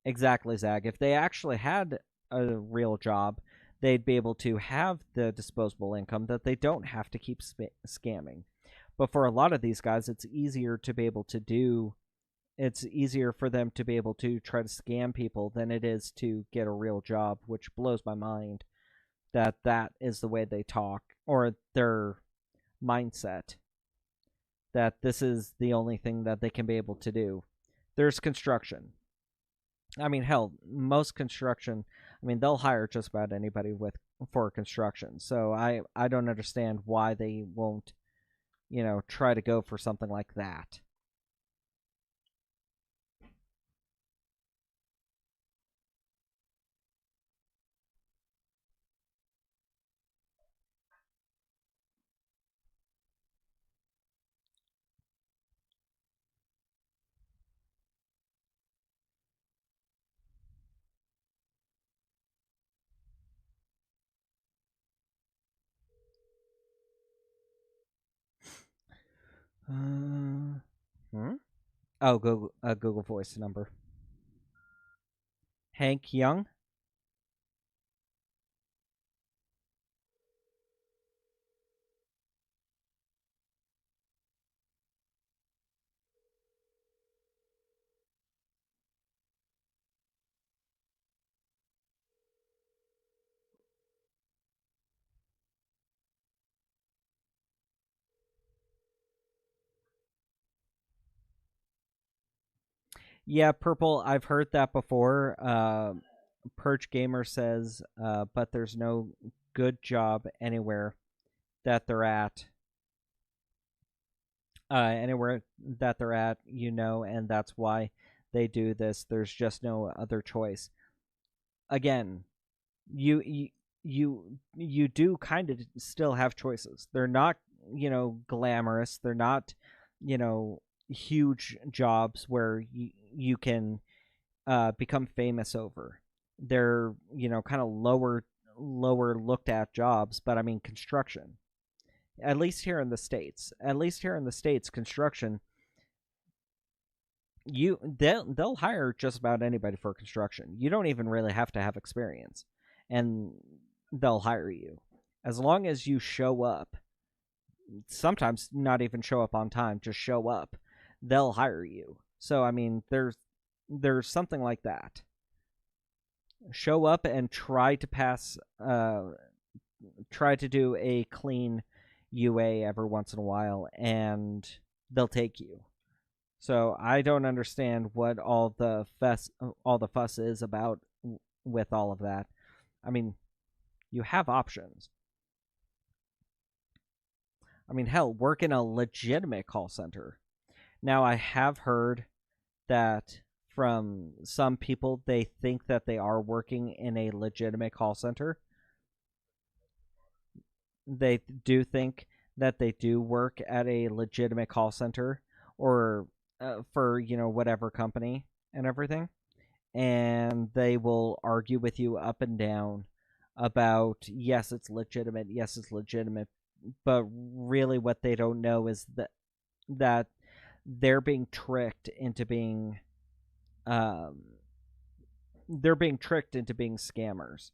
Exactly, Zag. If they actually had a real job, they'd be able to have the disposable income that they don't have to keep scamming. But for a lot of these guys, it's easier to be able to do. It's easier for them to be able to try to scam people than it is to get a real job, which blows my mind that is the way they talk, or their mindset, that this is the only thing that they can be able to do. There's construction. I mean, hell, most construction, they'll hire just about anybody for construction. So I don't understand why they won't, try to go for something like that. Oh, Google Voice number. Hank Young. Yeah, Purple, I've heard that before. Perch Gamer says, but there's no good job anywhere that they're at. Anywhere that they're at, and that's why they do this. There's just no other choice. again, you you do kind of still have choices. They're not, glamorous. They're not, huge jobs where you can become famous over. They're, kind of lower looked at jobs, but I mean construction. At least here in the states. At least here in the states, construction, they'll hire just about anybody for construction. You don't even really have to have experience, and they'll hire you as long as you show up. Sometimes not even show up on time, just show up. They'll hire you. So I mean, there's something like that. Show up and try to pass. Try to do a clean UA every once in a while, and they'll take you. So I don't understand what all the fuss is about with all of that. I mean, you have options. I mean, hell, work in a legitimate call center. Now, I have heard that from some people, they think that they are working in a legitimate call center. They do think that they do work at a legitimate call center or for, whatever company and everything. And they will argue with you up and down about, yes, it's legitimate. Yes, it's legitimate. But really what they don't know is that they're being tricked into being scammers.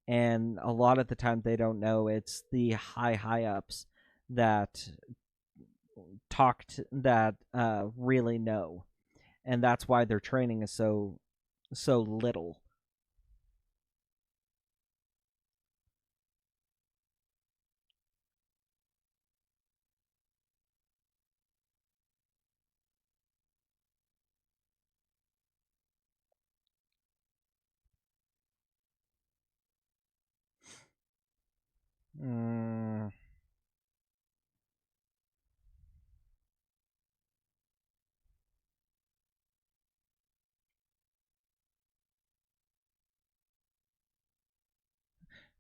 And a lot of the time they don't know it's the high ups that really know. And that's why their training is so little.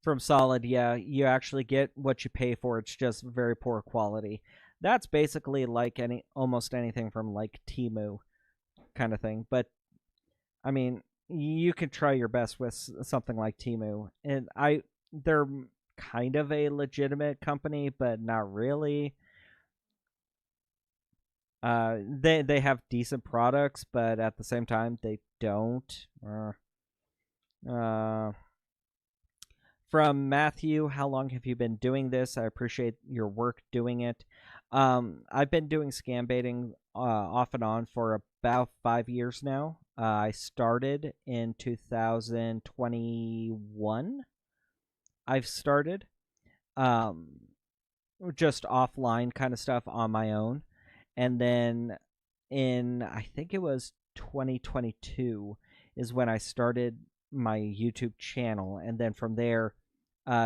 From Solid, yeah, you actually get what you pay for. It's just very poor quality. That's basically like almost anything from like Temu kind of thing. But I mean, you could try your best with something like Temu, and they're kind of a legitimate company, but not really. They have decent products, but at the same time, they don't. From Matthew, how long have you been doing this? I appreciate your work doing it. I've been doing scam baiting off and on for about 5 years now. I started in 2021. I've started just offline kind of stuff on my own. And then I think it was 2022 is when I started my YouTube channel. And then from there,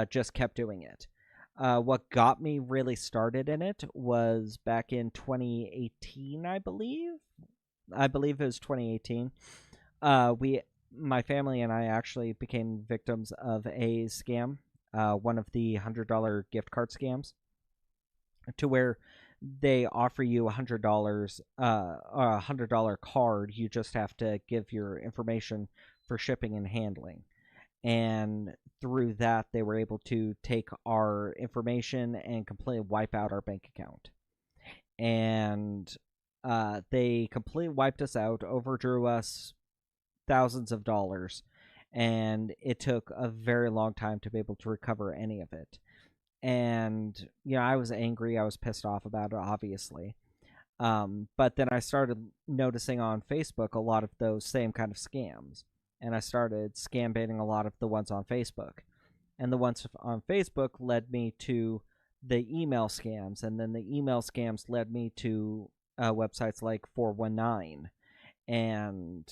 just kept doing it. What got me really started in it was back in 2018, I believe. I believe it was 2018. My family and I actually became victims of a scam, one of the $100 gift card scams, to where they offer you $100, a $100 card. You just have to give your information for shipping and handling. And through that, they were able to take our information and completely wipe out our bank account. And they completely wiped us out, overdrew us thousands of dollars, and it took a very long time to be able to recover any of it. And, I was angry. I was pissed off about it, obviously. But then I started noticing on Facebook a lot of those same kind of scams. And I started scam baiting a lot of the ones on Facebook. And the ones on Facebook led me to the email scams. And then the email scams led me to websites like 419. And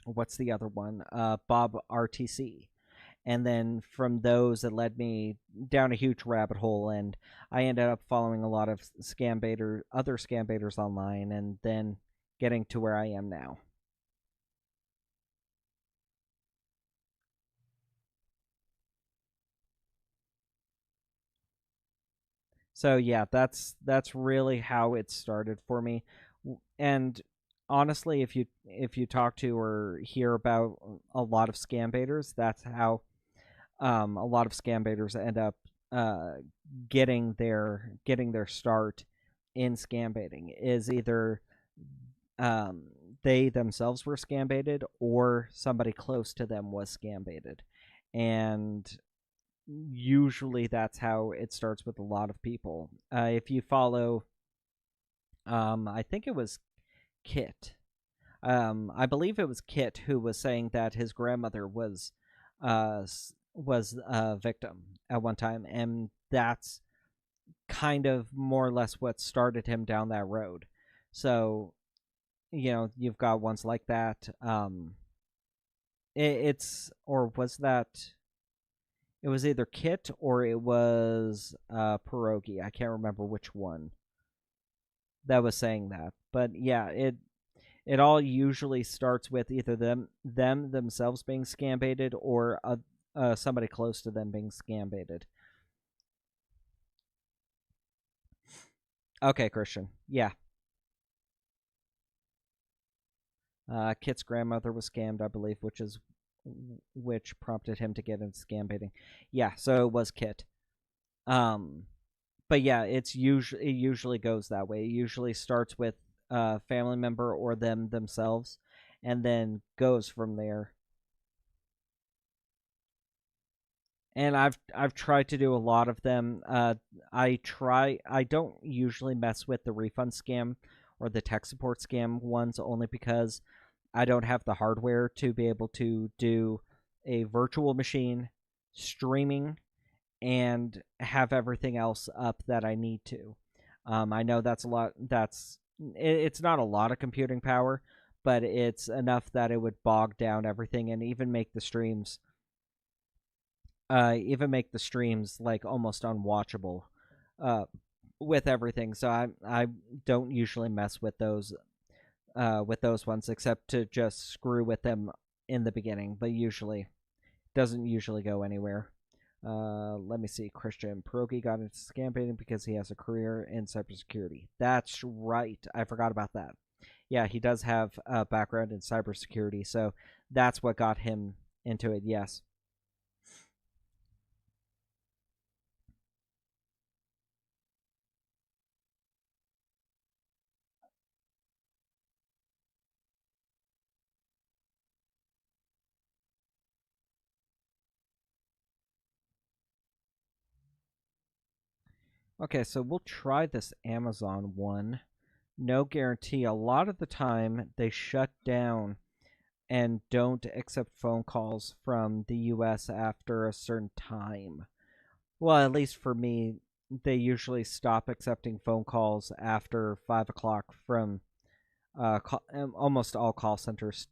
what's the other one? Bob RTC. And then from those, it led me down a huge rabbit hole, and I ended up following a lot of other scam baiters online, and then getting to where I am now. So yeah, that's really how it started for me. And honestly, if you talk to or hear about a lot of scam baiters, that's how a lot of scam baiters end up uh, getting their start in scam baiting is either um, they themselves were scam baited or somebody close to them was scam baited, and usually that's how it starts with a lot of people. If you follow, I think it was Kit. I believe it was Kit who was saying that his grandmother was a victim at one time, and that's kind of more or less what started him down that road. So you've got ones like that. It's or was that it was either Kit or it was Pierogi. I can't remember which one that was saying that, but yeah, it all usually starts with either them themselves being scam baited or somebody close to them being scam baited. Okay, Christian. Yeah. Kit's grandmother was scammed, I believe, which prompted him to get into scam baiting. Yeah, so it was Kit. But yeah, it usually goes that way. It usually starts with a family member or them themselves, and then goes from there. And I've tried to do a lot of them. I don't usually mess with the refund scam or the tech support scam ones, only because I don't have the hardware to be able to do a virtual machine streaming and have everything else up that I need to. I know that's a lot. It's not a lot of computing power, but it's enough that it would bog down everything and even make the streams like almost unwatchable with everything. So I don't usually mess with those ones, except to just screw with them in the beginning, but usually doesn't usually go anywhere. Let me see. Christian Pierogi got into scam baiting because he has a career in cybersecurity. That's right. I forgot about that. Yeah, he does have a background in cybersecurity, so that's what got him into it. Yes. Okay, so we'll try this Amazon one. No guarantee. A lot of the time, they shut down and don't accept phone calls from the US after a certain time. Well, at least for me, they usually stop accepting phone calls after 5 o'clock from almost all call centers.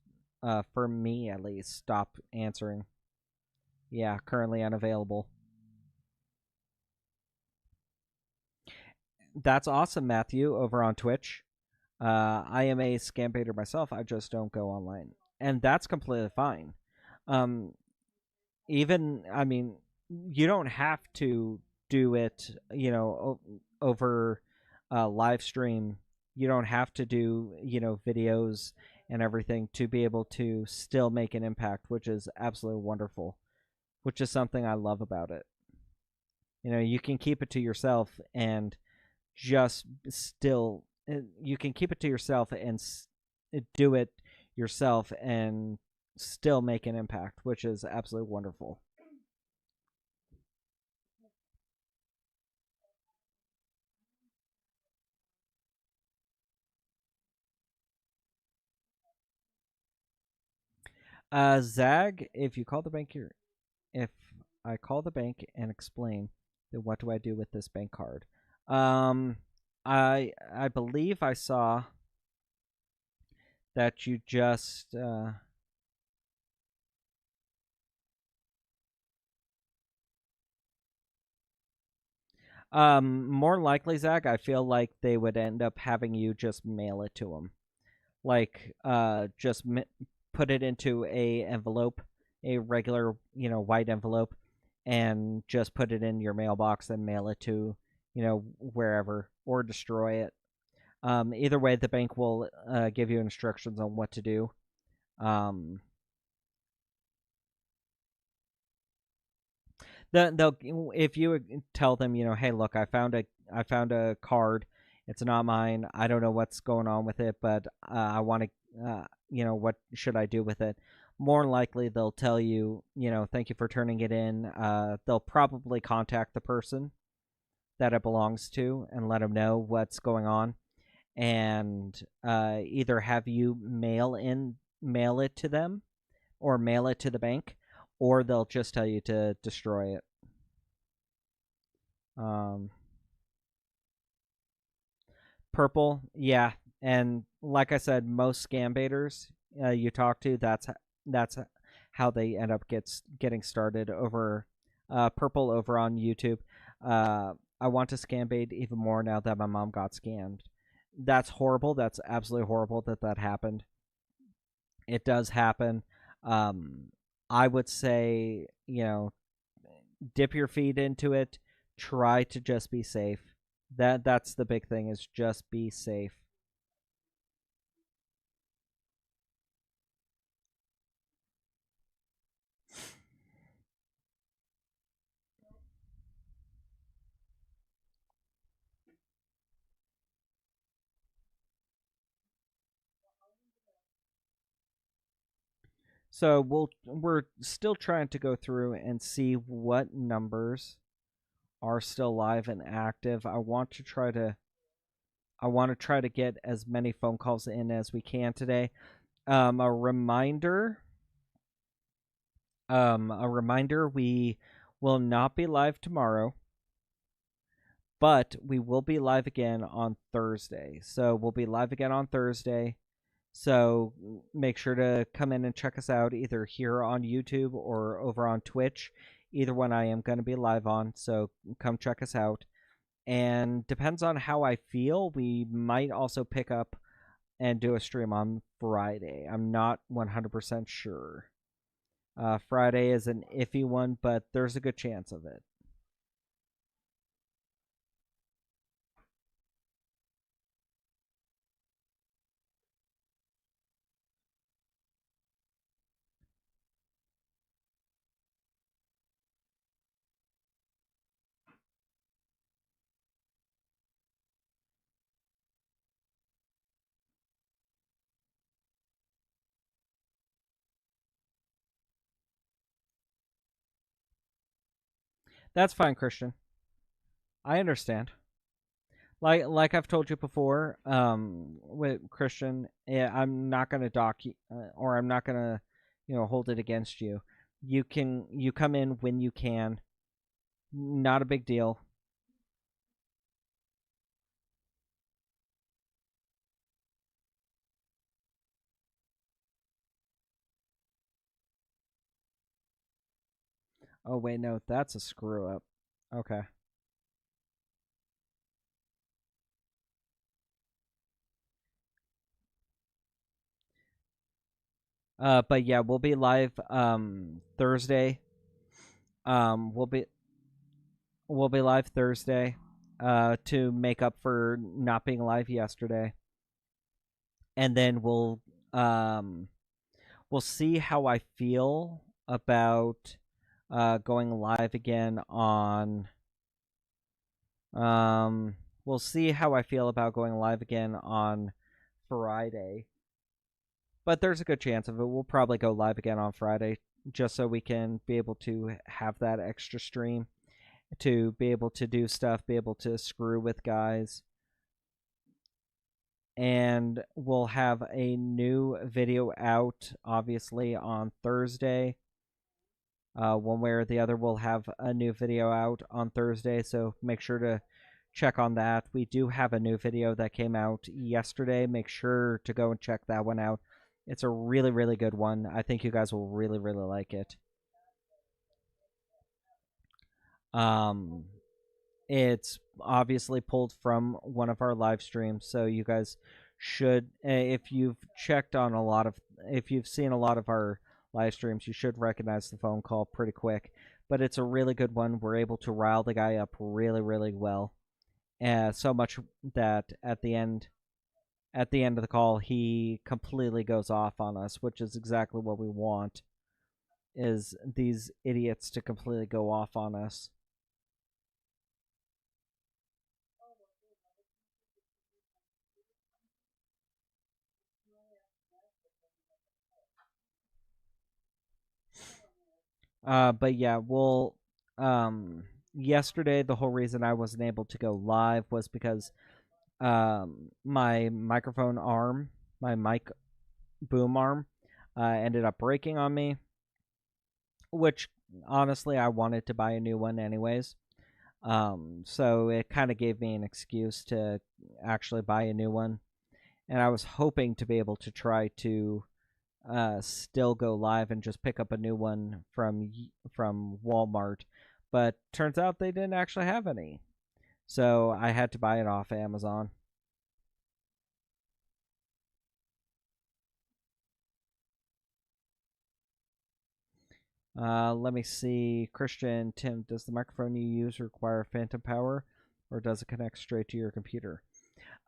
For me, at least, stop answering. Yeah, currently unavailable. That's awesome, Matthew, over on Twitch. I am a scam baiter myself. I just don't go online, and that's completely fine. Um, even I mean, you don't have to do it. Over live stream. You don't have to do videos and everything to be able to still make an impact, which is absolutely wonderful. Which is something I love about it. You can keep it to yourself and just still you can keep it to yourself and do it yourself and still make an impact, which is absolutely wonderful. Zag, if I call the bank and explain, then what do I do with this bank card? I believe I saw that you just more likely, Zach, I feel like they would end up having you just mail it to them, like just put it into a envelope, a regular white envelope, and just put it in your mailbox and mail it to wherever, or destroy it. Either way, the bank will give you instructions on what to do. They'll if you tell them, hey, look, I found a card. It's not mine. I don't know what's going on with it, but I want to, what should I do with it? More likely, they'll tell you, thank you for turning it in. They'll probably contact the person that it belongs to and let them know what's going on, and either have you mail it to them, or mail it to the bank, or they'll just tell you to destroy it. Purple, yeah, and like I said, most scam baiters you talk to, that's how they end up getting started over Purple over on YouTube. I want to scam bait even more now that my mom got scammed. That's horrible. That's absolutely horrible that happened. It does happen. I would say, dip your feet into it. Try to just be safe. That's the big thing, is just be safe. So we're still trying to go through and see what numbers are still live and active. I want to try to get as many phone calls in as we can today. A reminder, we will not be live tomorrow, but we will be live again on Thursday. So we'll be live again on Thursday. So make sure to come in and check us out, either here on YouTube or over on Twitch. Either one I am going to be live on, so come check us out. And depends on how I feel, we might also pick up and do a stream on Friday. I'm not 100% sure. Friday is an iffy one, but there's a good chance of it. That's fine, Christian. I understand. Like I've told you before, with Christian, yeah, I'm not gonna dock you, or I'm not gonna, hold it against you. You come in when you can. Not a big deal. Oh wait, no, that's a screw up. Okay. But yeah, we'll be live Thursday. We'll be live Thursday to make up for not being live yesterday. And then we'll see how I feel about going live again on we'll see how I feel about going live again on Friday. But there's a good chance of it. We'll probably go live again on Friday, just so we can be able to have that extra stream, to be able to do stuff, be able to screw with guys. And we'll have a new video out, obviously, on Thursday. One way or the other, we'll have a new video out on Thursday, so make sure to check on that. We do have a new video that came out yesterday. Make sure to go and check that one out. It's a really, really good one. I think you guys will really, really like it. It's obviously pulled from one of our live streams, so you guys should, if you've seen a lot of our live streams, you should recognize the phone call pretty quick. But it's a really good one. We're able to rile the guy up really, really well. so much that at the end of the call, he completely goes off on us, which is exactly what we want, is these idiots to completely go off on us. But yeah, yesterday the whole reason I wasn't able to go live was because my microphone arm, my mic boom arm, ended up breaking on me, which honestly I wanted to buy a new one anyways. So it kind of gave me an excuse to actually buy a new one, and I was hoping to be able to try to still go live and just pick up a new one from Walmart, but turns out they didn't actually have any, so I had to buy it off Amazon. Let me see. Christian, Tim, does the microphone you use require phantom power, or does it connect straight to your computer?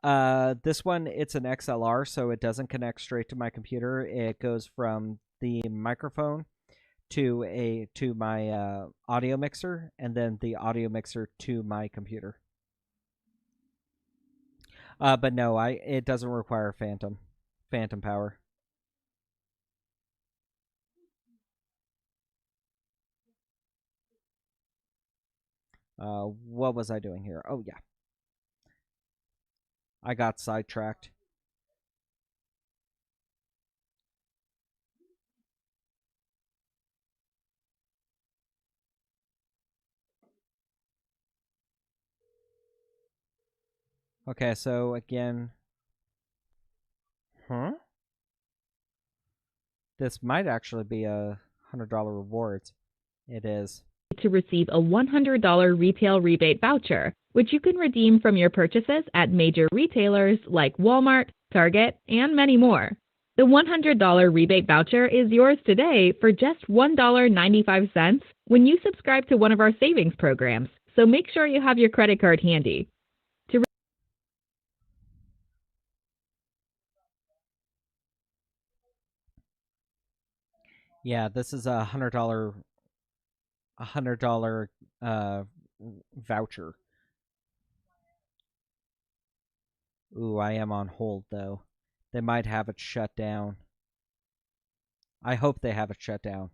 This one, it's an XLR, so it doesn't connect straight to my computer. It goes from the microphone to my audio mixer, and then the audio mixer to my computer. But no, it doesn't require phantom power. What was I doing here? Oh yeah, I got sidetracked. Okay, so again, this might actually be a $100 rewards. It is. To receive a $100 retail rebate voucher, which you can redeem from your purchases at major retailers like Walmart, Target, and many more. The $100 rebate voucher is yours today for just $1.95 when you subscribe to one of our savings programs, so make sure you have your credit card handy. Yeah, this is a $100 voucher. Ooh, I am on hold though. They might have it shut down. I hope they have it shut down.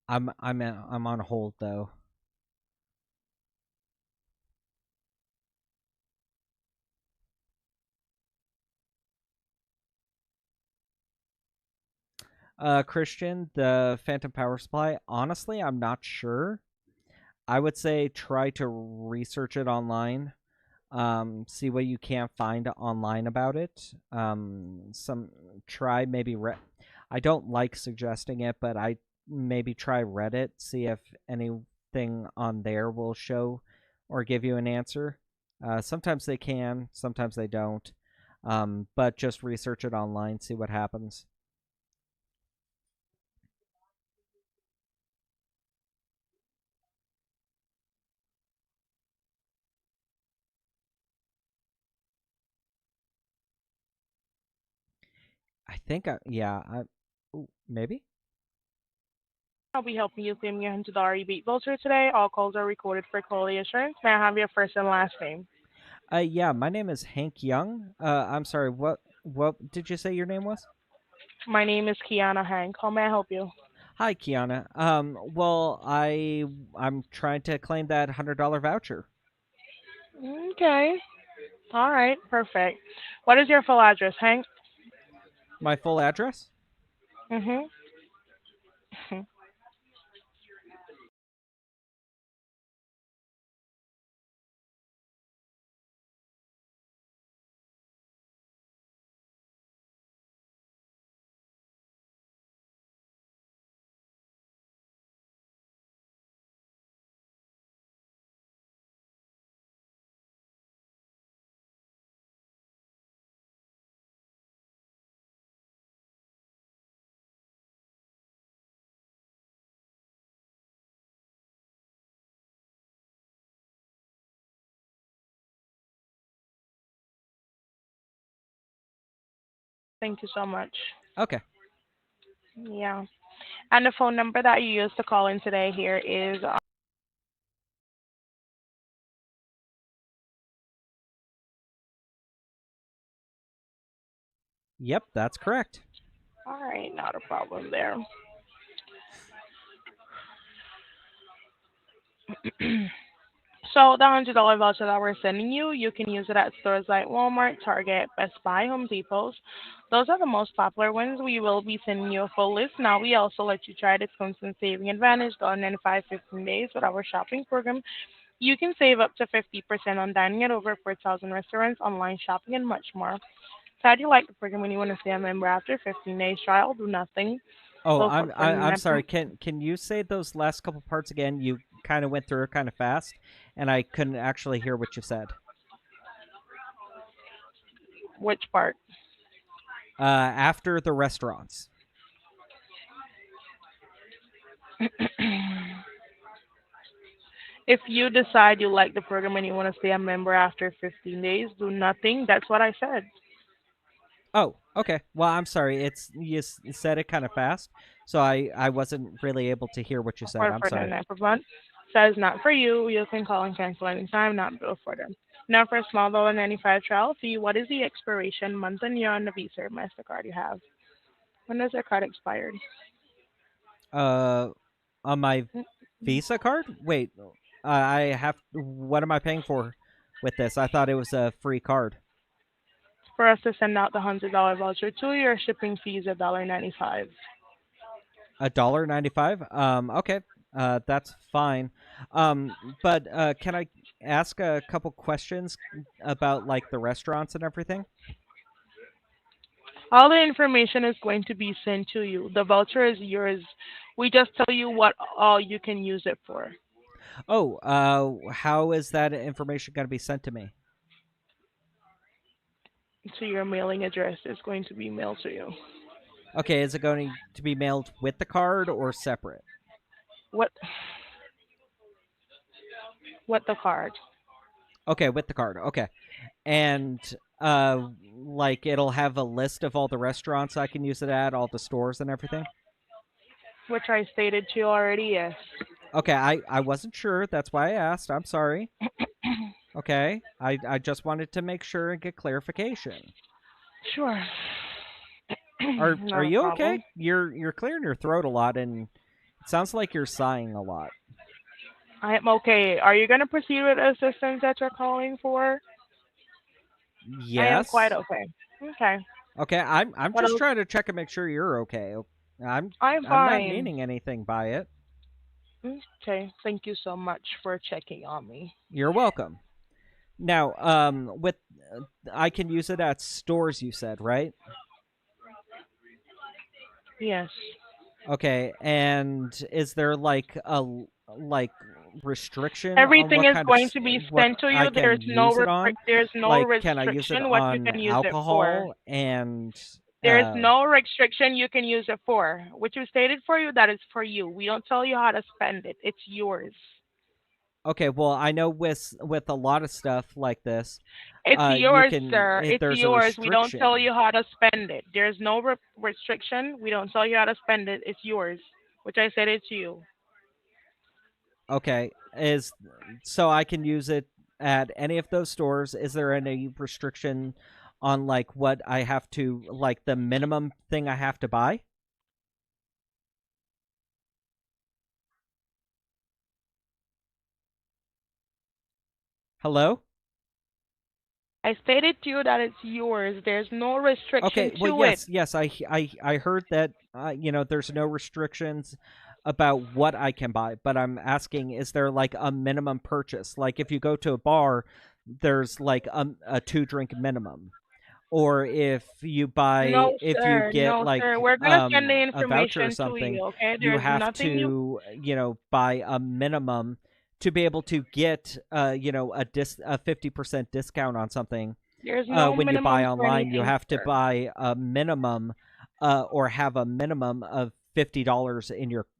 I'm on hold though. Christian, the phantom power supply, honestly, I'm not sure. I would say try to research it online. See what you can find online about it. Try maybe I don't like suggesting it, but I maybe try Reddit, see if anything on there will show or give you an answer. Sometimes they can, sometimes they don't. But just research it online, see what happens. I think maybe. I'll be helping you claim your $100 rebate voucher today. All calls are recorded for quality assurance. May I have your first and last name? Yeah, my name is Hank Young. I'm sorry, what did you say your name was? My name is Kiana Hank. How may I help you? Hi, Kiana. Well, I'm trying to claim that $100 voucher. Okay. All right. Perfect. What is your full address, Hank? My full address? Mm-hmm. Thank you so much. Okay. Yeah. And the phone number that you used to call in today here is Yep, that's correct. all right, not a problem there. So the $100 voucher that we're sending you, you can use it at stores like Walmart, Target, Best Buy, Home Depots. Those are the most popular ones. We will be sending you a full list. Now we also let you try this constant saving advantage, $1.95 15 days with our shopping program. You can save up to 50% on dining at over 4,000 restaurants, online shopping, and much more. So how do you like the program when you want to stay a member after 15 days trial? Do nothing. Oh, Go for I'm sorry. permanent. Can you say those last couple parts again? You kind of went through it kind of fast, and I couldn't actually hear what you said. Which part? After the restaurants. If you decide you like the program and you want to stay a member after 15 days, do nothing. That's what I said. Oh, okay. Well, I'm sorry. You said it kind of fast, so I wasn't really able to hear what you said. Or I'm for the sorry. next month. Says not for you. You can call and cancel anytime, not bill for them. Now for a small $1.95 trial fee, what is the expiration month and year on the Visa or MasterCard you have? When does your card expire? Uh, on my Visa card? Wait, I have. What am I paying for with this? I thought it was a free card. For us to send out the $100 voucher to you, your shipping fee is $1.95. $1.95. Okay. That's fine. But can I ask a couple questions about like the restaurants and everything? All the information is going to be sent to you. The voucher is yours. We just tell you what all you can use it for. Oh, how is that information going to be sent to me? So your mailing address is going to be mailed to you. Okay, is it going to be mailed with the card or separate? What? What the card? Okay, with the card. Okay. And like it'll have a list of all the restaurants I can use it at, all the stores and everything. Which I stated to you already. Yes. Okay, I wasn't sure. That's why I asked. I'm sorry. Okay. I just wanted to make sure and get clarification. Sure. Are Not a you problem. okay? You're clearing your throat a lot and it sounds like you're sighing a lot. I am okay. Are you going to proceed with assistance that you're calling for? I am quite Yes. okay. Okay. Okay, I'm What just else? trying to check and make sure you're okay. I'm I'm I'm not fine. meaning anything by it. Okay. Thank you so much for checking on me. You're welcome. Now, with I can use it at stores. You said right? Yes. Okay, and is there like a like restriction on Everything what is kind of going to be what sent to I you. can use it on? There's no Like, can I use it restriction what you on can use it for. alcohol and There's no restriction you can use it for. What you stated for you, that is for you. We don't tell you how to spend it. It's yours. okay, well, I know with a lot of stuff like this, It's you yours, can sir. It's there's a yours. We don't tell restriction. you how to spend it. There's no restriction. We don't tell you how to spend it. It's yours, which I said it to you. Okay, is so I can use it at any of those stores. Is there any restriction on like what I have to like the minimum thing I have to buy? Hello? I stated to you that it's yours. There's no Okay, restriction well, to it. yes, I heard that, there's no restrictions about what I can buy, but I'm asking, is there like a minimum purchase? Like if you go to a bar, there's like a two drink minimum, or No, if you sir. get No, like sir. We're gonna send the a voucher or information to something, you. Okay. you There's have nothing you. to buy a minimum to be able to get a 50% discount on something. There's no When you buy minimum for online, you anything, have to sir. buy a minimum, or have a minimum of $50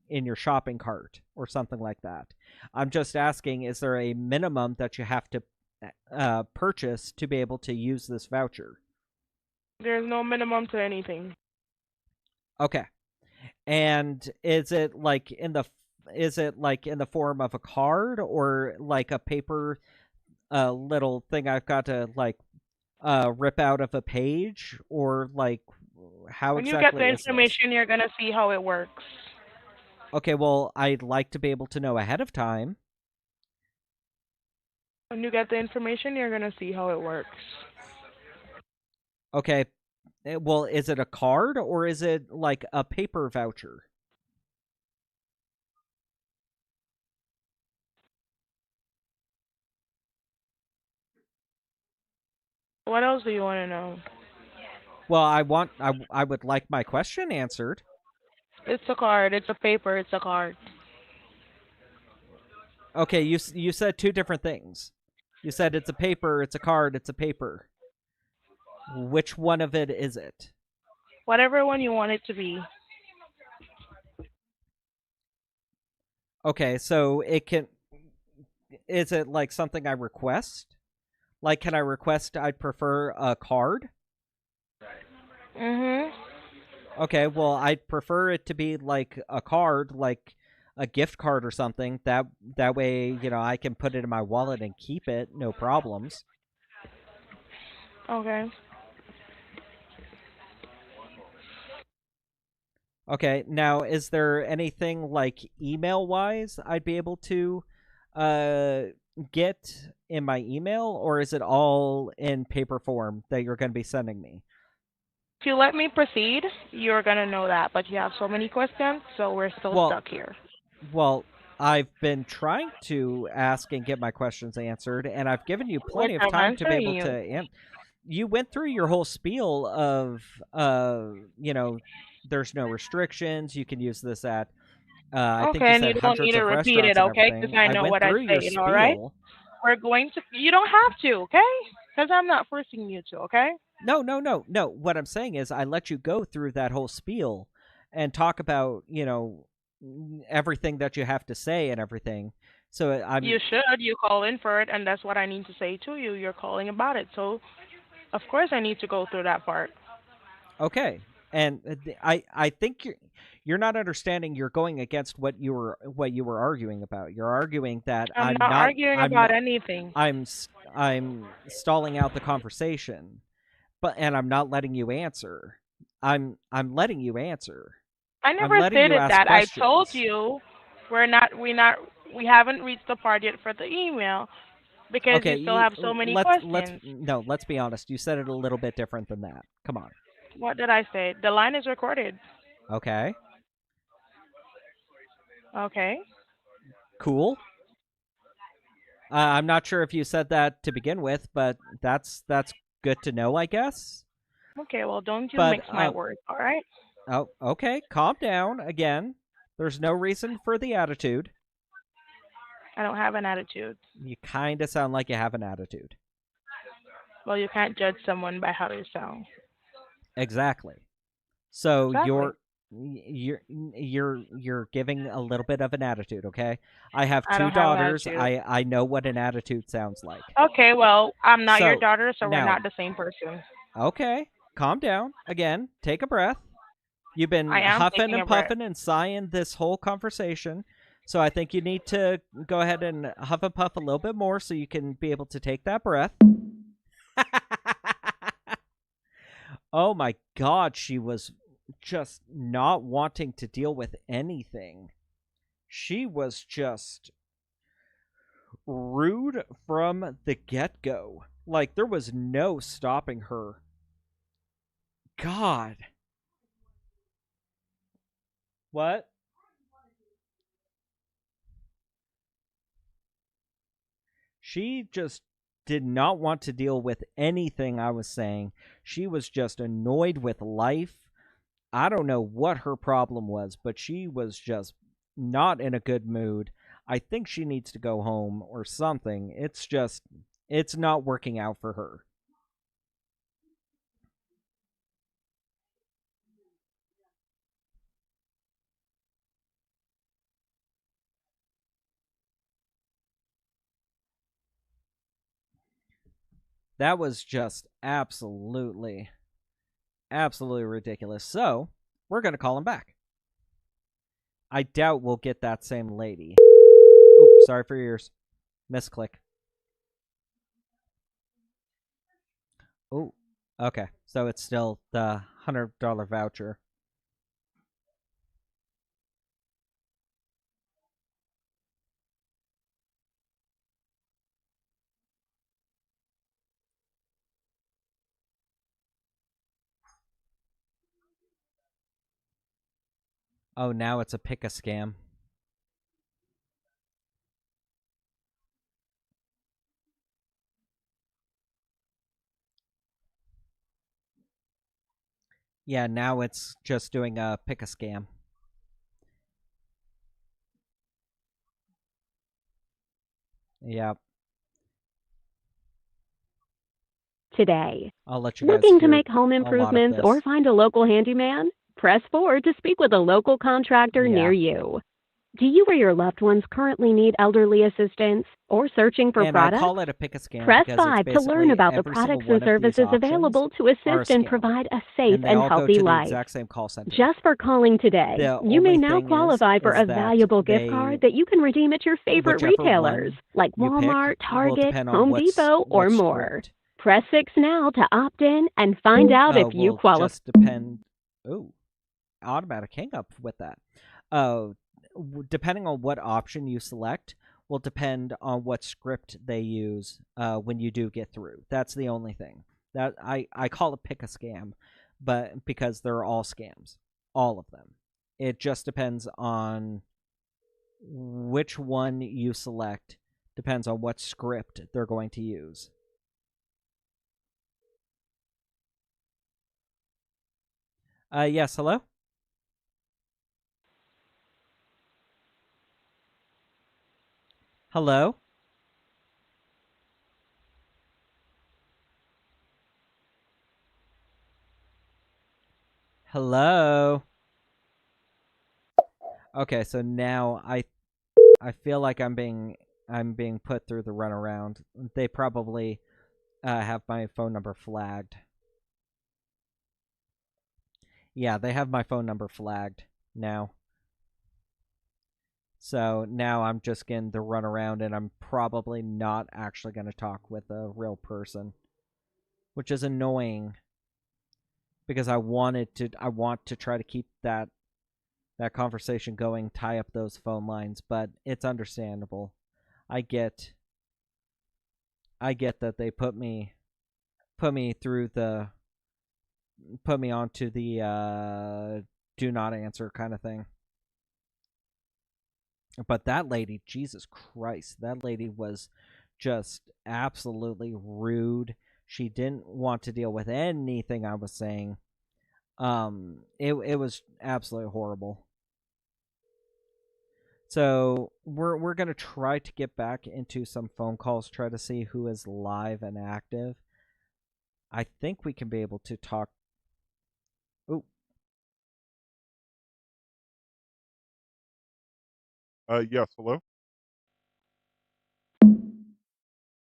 in your shopping cart or something like that. I'm just asking, is there a minimum that you have to purchase to be able to use this voucher? There's no minimum to anything. Okay. And is it like in the form of a card or like a paper little thing I've got to like rip out of a page, or like how When you get the exactly is this? information, you're gonna see how it works. Okay, well, I'd like to be able to know ahead of time. When you get the information, you're gonna see how it works. Okay, well, is it a card or is it like a paper voucher? What else do you want to know? Well, I would like my question answered. It's a card. It's a paper. It's a card. Okay, you said two different things. You said it's a paper, it's a card, it's a paper. Which one of it is it? Whatever one you want it to be. Okay, so it can. Is it like something I request? Like, can I request I'd prefer a card? Mhm. Okay, well, I'd prefer it to be like a card, like a gift card or something. That way, I can put it in my wallet and keep it, no problems. Okay. Okay, now is there anything like email wise I'd be able to uh get in my email, or is it all in paper form that you're going to be sending me? If you let me proceed, you're gonna know that. But you have so many questions, so we're still Well, stuck here. well, I've been trying to ask and get my questions answered, and I've given you Which plenty of I'm time to be answering able you. to you went through your whole spiel of there's no restrictions, you can use this at I think Okay, you and you said don't need hundreds to of repeat it, restaurants and okay? Because everything. I I know went what I through your said. All right. spiel. We're going to. You don't have to, okay? Because I'm not forcing you to, okay? No, no, no, no. What I'm saying is I let you go through that whole spiel and talk about, everything that you have to say and everything. So You I'm should. You call in for it, and that's what I need to say to you. You're calling about it, so of course I need to go through that part. okay. And I think you're not understanding. You're going against what you were arguing about. You're arguing that I'm not arguing I'm about not anything. I'm stalling out the conversation, and I'm not letting you answer. I'm letting you answer. I I'm never letting you stated ask that. I told questions. you we haven't reached the part yet for the email because you Okay, still have so many let's questions. no, let's be honest. You said it a little bit different than that. Come on. What did I say? The line is recorded. Okay. Okay. Cool. I'm not sure if you said that to begin with, but that's good to know, I guess. Okay, well, don't you But mix my words, all right? oh, okay, calm down again. There's no reason for the attitude. I don't have an attitude. You kind of sound like you have an attitude. Well, you can't judge someone by how they sound. Exactly. So Exactly. you're giving a little bit of an attitude, okay? I have I two don't have an daughters. attitude. I know what an attitude sounds like. Okay, well, I'm not your So daughter, so we're now, not the same person. okay, calm down. Again, take a breath. You've been I am huffing taking a and breath. puffing and sighing this whole conversation. So I think you need to go ahead and huff and puff a little bit more so you can be able to take that breath. Oh my god, she was just not wanting to deal with anything. She was just rude from the get go. Like, there was no stopping her. God. What? She just did not want to deal with anything I was saying. She was just annoyed with life. I don't know what her problem was, but she was just not in a good mood. I think she needs to go home or something. It's not working out for her. That was just absolutely absolutely ridiculous. So we're gonna call him back. I doubt we'll get that same lady. Oops, sorry for your misclick. Oh, okay. So it's still the $100 voucher. Oh, now it's a pick a scam. Yeah, now it's just doing a pick a scam. Yep. Today. I'll let you guys Looking to hear make home a lot of improvements or this. find a local handyman? Press 4 to speak with a local contractor Yeah. near you. Do you or your loved ones currently need elderly assistance or searching for And products? I call it a pick a scam Press because it's 5 to learn basically about the every single products one and of these services options available to are a assist and scam. provide a safe And they and all go healthy to the life. exact same call center. Just for calling today, The you may only now thing qualify for is a that valuable gift they, card that you can redeem at your favorite whichever retailers one like you Walmart, pick will Target, depend on Home what's Depot, or more. script. Press 6 now to opt in and find out if you Will qualify. just depend. Ooh, automatic hang up with that. Depending on what option you select, will depend on what script they use when you do get through. That's the only thing. That I call it pick a scam, but because they're all scams, all of them. It just depends on which one you select. Depends on what script they're going to use. Yes, hello? Hello? Hello? Okay, so now I feel like I'm being put through the runaround. They probably have my phone number flagged. Yeah, they have my phone number flagged now. So now I'm just getting the runaround, and I'm probably not actually going to talk with a real person, which is annoying because I want to try to keep that conversation going, tie up those phone lines, but it's understandable. I get that they put me through the put me onto the do not answer kind of thing. But that lady, Jesus Christ, that lady was just absolutely rude. She didn't want to deal with anything I was saying. It was absolutely horrible. So we're gonna try to get back into some phone calls, try to see who is live and active. I think we can be able to talk. Ooh. Yes, hello?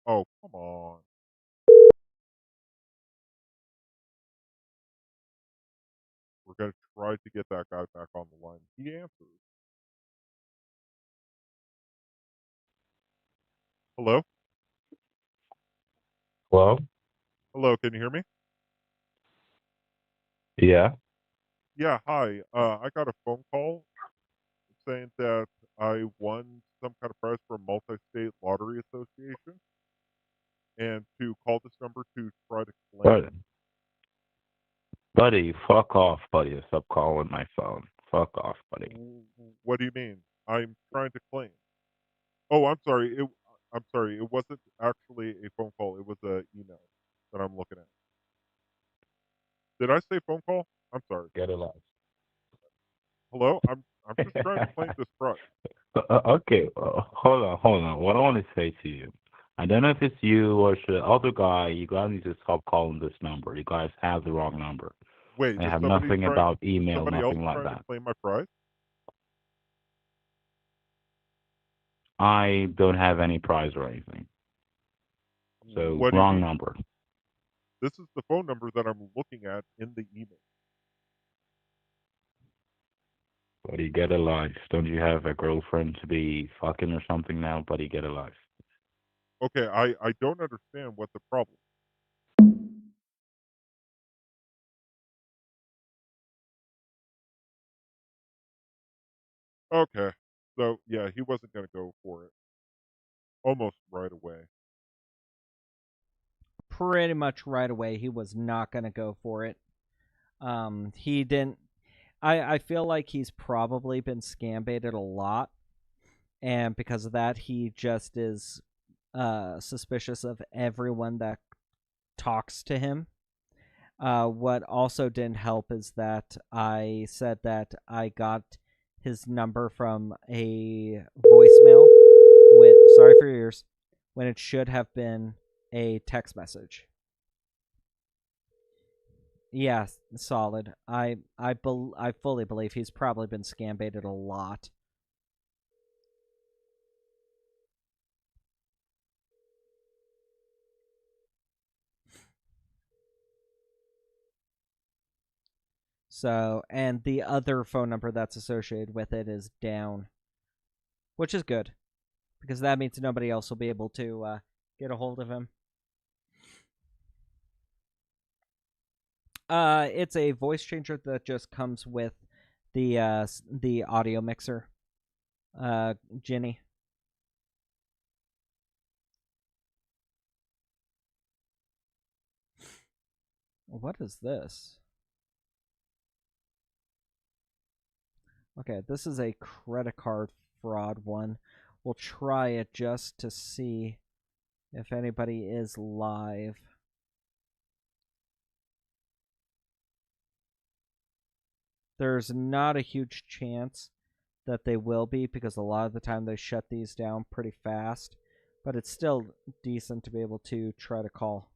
Oh, come on. We're going to try to get that guy back on the line. He answers. Hello? Hello? Hello, can you hear me? Yeah. Yeah, hi. I got a phone call saying that I won some kind of prize for a multi-state lottery association, and to call this number to try to claim. Buddy, fuck off, buddy. Stop calling my phone. Fuck off, buddy. What do you mean? I'm trying to claim. Oh, I'm sorry. I'm sorry. It wasn't actually a phone call. It was a email that I'm looking at. Did I say phone call? I'm sorry. Get a life. Hello? I'm just trying to claim this prize. Okay, hold on. What I want to say to you, I don't know if it's you or it's the other guy. You guys need to stop calling this number. You guys have the wrong number. Wait, I is have somebody nothing trying? about Is email, somebody else nothing like trying to that. claim my prize? I don't have any prize or anything. So What do you wrong mean? number. This is the phone number that I'm looking at in the email. Buddy, get a life. Don't you have a girlfriend to be fucking or something now? Buddy, get a life. Okay, I don't understand what the problem. Okay, so yeah, he wasn't going to go for it. Almost right away. Pretty much right away, he was not going to go for it. He didn't. I feel like he's probably been scam baited a lot, and because of that, he just is suspicious of everyone that talks to him. What also didn't help is that I said that I got his number from a voicemail. Sorry for your ears. When it should have been a text message. Yeah, solid. I fully believe he's probably been scam baited a lot. So, and the other phone number that's associated with it is down, which is good, because that means nobody else will be able to get a hold of him. It's a voice changer that just comes with the audio mixer. Ginny. What is this? Okay, this is a credit card fraud one. We'll try it just to see if anybody is live. There's not a huge chance that they will be, because a lot of the time they shut these down pretty fast, but it's still decent to be able to try to call.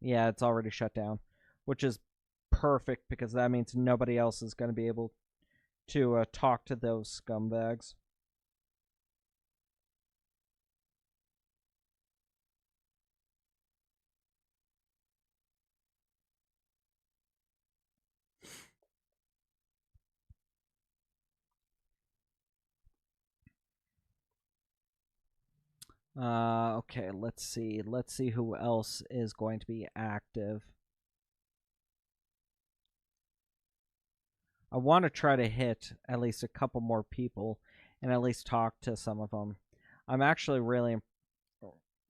Yeah, it's already shut down, which is perfect, because that means nobody else is going to be able to talk to those scumbags. Okay, let's see. Let's see who else is going to be active. I want to try to hit at least a couple more people and at least talk to some of them. I'm actually really,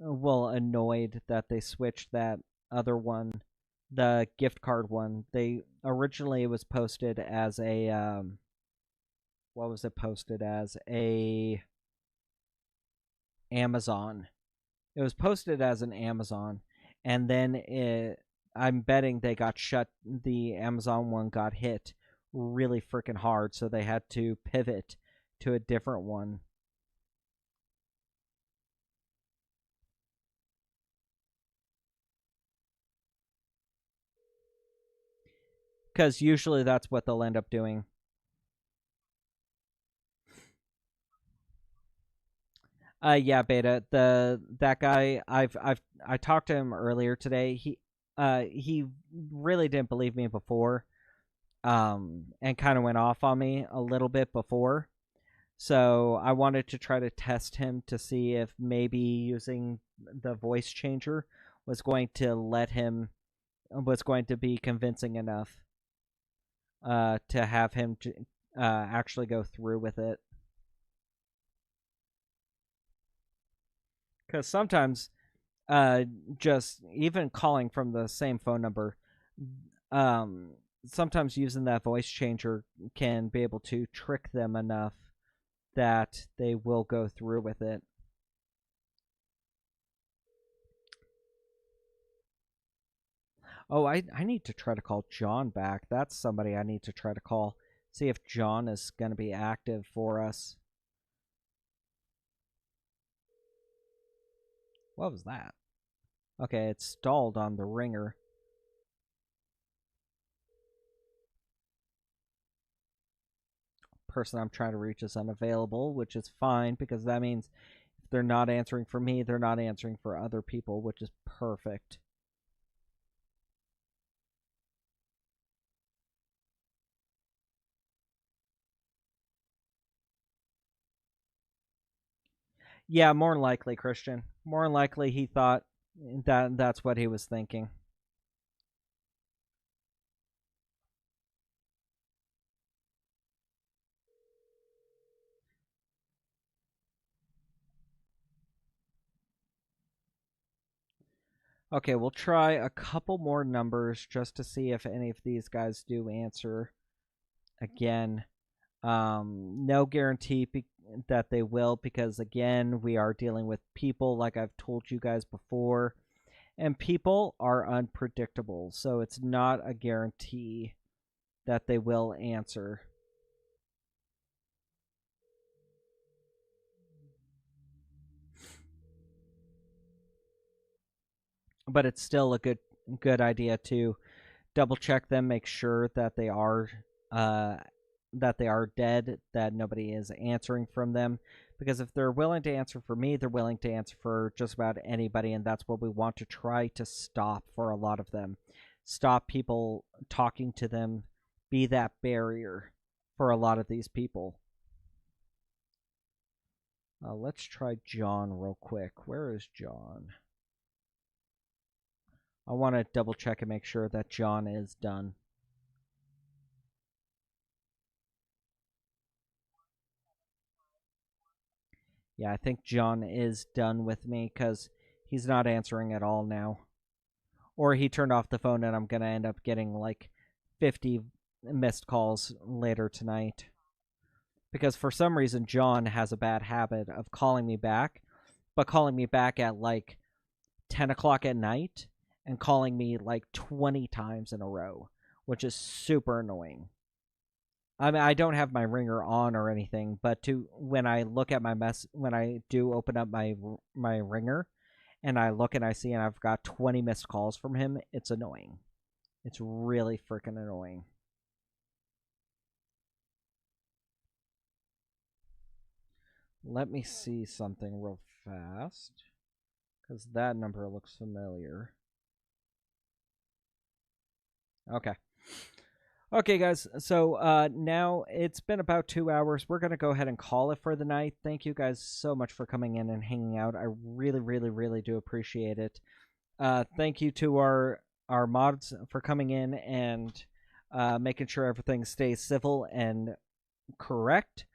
annoyed that they switched that other one, the gift card one. They originally, it was posted as a, what was it posted as? A Amazon. It was posted as an Amazon, and then I'm betting they got shut. The Amazon one got hit really freaking hard, so they had to pivot to a different one. Because usually that's what they'll end up doing. Yeah, Beta. That guy, I talked to him earlier today. He really didn't believe me before, and kind of went off on me a little bit before. So I wanted to try to test him to see if maybe using the voice changer was going to be convincing enough to have him actually go through with it. Because sometimes just even calling from the same phone number, sometimes using that voice changer can be able to trick them enough that they will go through with it. Oh, I need to try to call John back. That's somebody I need to try to call. See if John is going to be active for us. What was that? Okay, it's stalled on the ringer. Person I'm trying to reach is unavailable, which is fine, because that means if they're not answering for me, they're not answering for other people, which is perfect. Yeah, more than likely, Christian. More than likely, he thought that's what he was thinking. Okay, we'll try a couple more numbers just to see if any of these guys do answer again. No guarantee that they will, because again, we are dealing with people, like I've told you guys before, and people are unpredictable, so it's not a guarantee that they will answer. But it's still a good idea to double check them, make sure that they are dead, that nobody is answering from them. Because if they're willing to answer for me, they're willing to answer for just about anybody, and that's what we want to try to stop for a lot of them. Stop people talking to them, be that barrier for a lot of these people. Let's try John real quick. Where is John? I want to double check and make sure that John is done. Yeah, I think John is done with me because he's not answering at all now. Or he turned off the phone and I'm going to end up getting like 50 missed calls later tonight. Because for some reason, John has a bad habit of calling me back, but calling me back at like 10 o'clock at night and calling me like 20 times in a row, which is super annoying. I mean, I don't have my ringer on or anything, but when I look at my when I do open up my ringer, and I look and I see and I've got 20 missed calls from him, it's annoying. It's really freaking annoying. Let me see something real fast, because that number looks familiar. Okay. Okay, guys, so now it's been about 2 hours. We're going to go ahead and call it for the night. Thank you guys so much for coming in and hanging out. I really, really, really do appreciate it. Thank you to our mods for coming in and making sure everything stays civil and correct.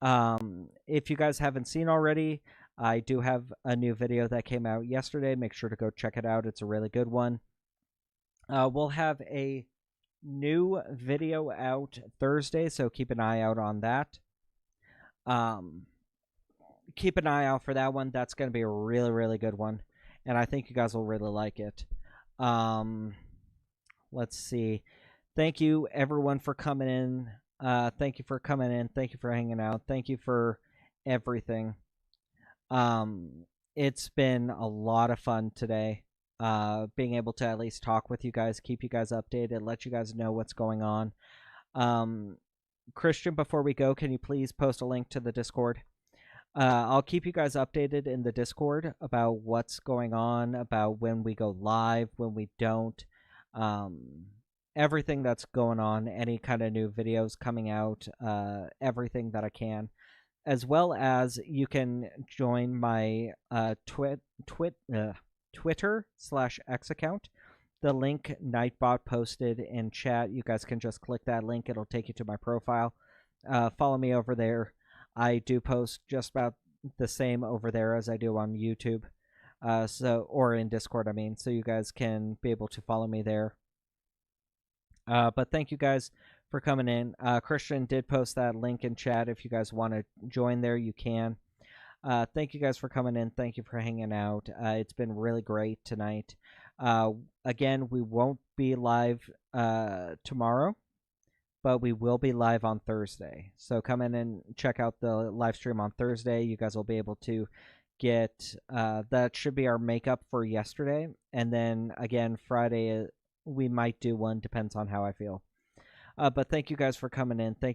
If you guys haven't seen already, I do have a new video that came out yesterday. Make sure to go check it out. It's a really good one. We'll have a new video out Thursday, so keep an eye out on that. Keep an eye out for that one. That's going to be a really, really good one, and I think you guys will really like it. Let's see. Thank you, everyone, for coming in. Thank you for coming in. Thank you for hanging out. Thank you for everything. It's been a lot of fun today. Being able to at least talk with you guys, keep you guys updated, let you guys know what's going on. Christian, before we go, can you please post a link to the Discord? I'll keep you guys updated in the Discord about what's going on, about when we go live, when we don't, everything that's going on, any kind of new videos coming out, everything that I can. As well as you can join my Twitter/X account. The link Nightbot posted in chat. You guys can just click that link. It'll take you to my profile. Follow me over there. I do post just about the same over there as I do on YouTube. Or in Discord, I mean. So you guys can be able to follow me there. But thank you guys for coming in. Christian did post that link in chat. If you guys want to join there, you can. Thank you guys for coming in. Thank you for hanging out. It's been really great tonight. Again, we won't be live tomorrow, but we will be live on Thursday. So come in and check out the live stream on Thursday. You guys will be able to get that should be our makeup for yesterday. And then again, Friday, we might do one, depends on how I feel. But thank you guys for coming in. Thank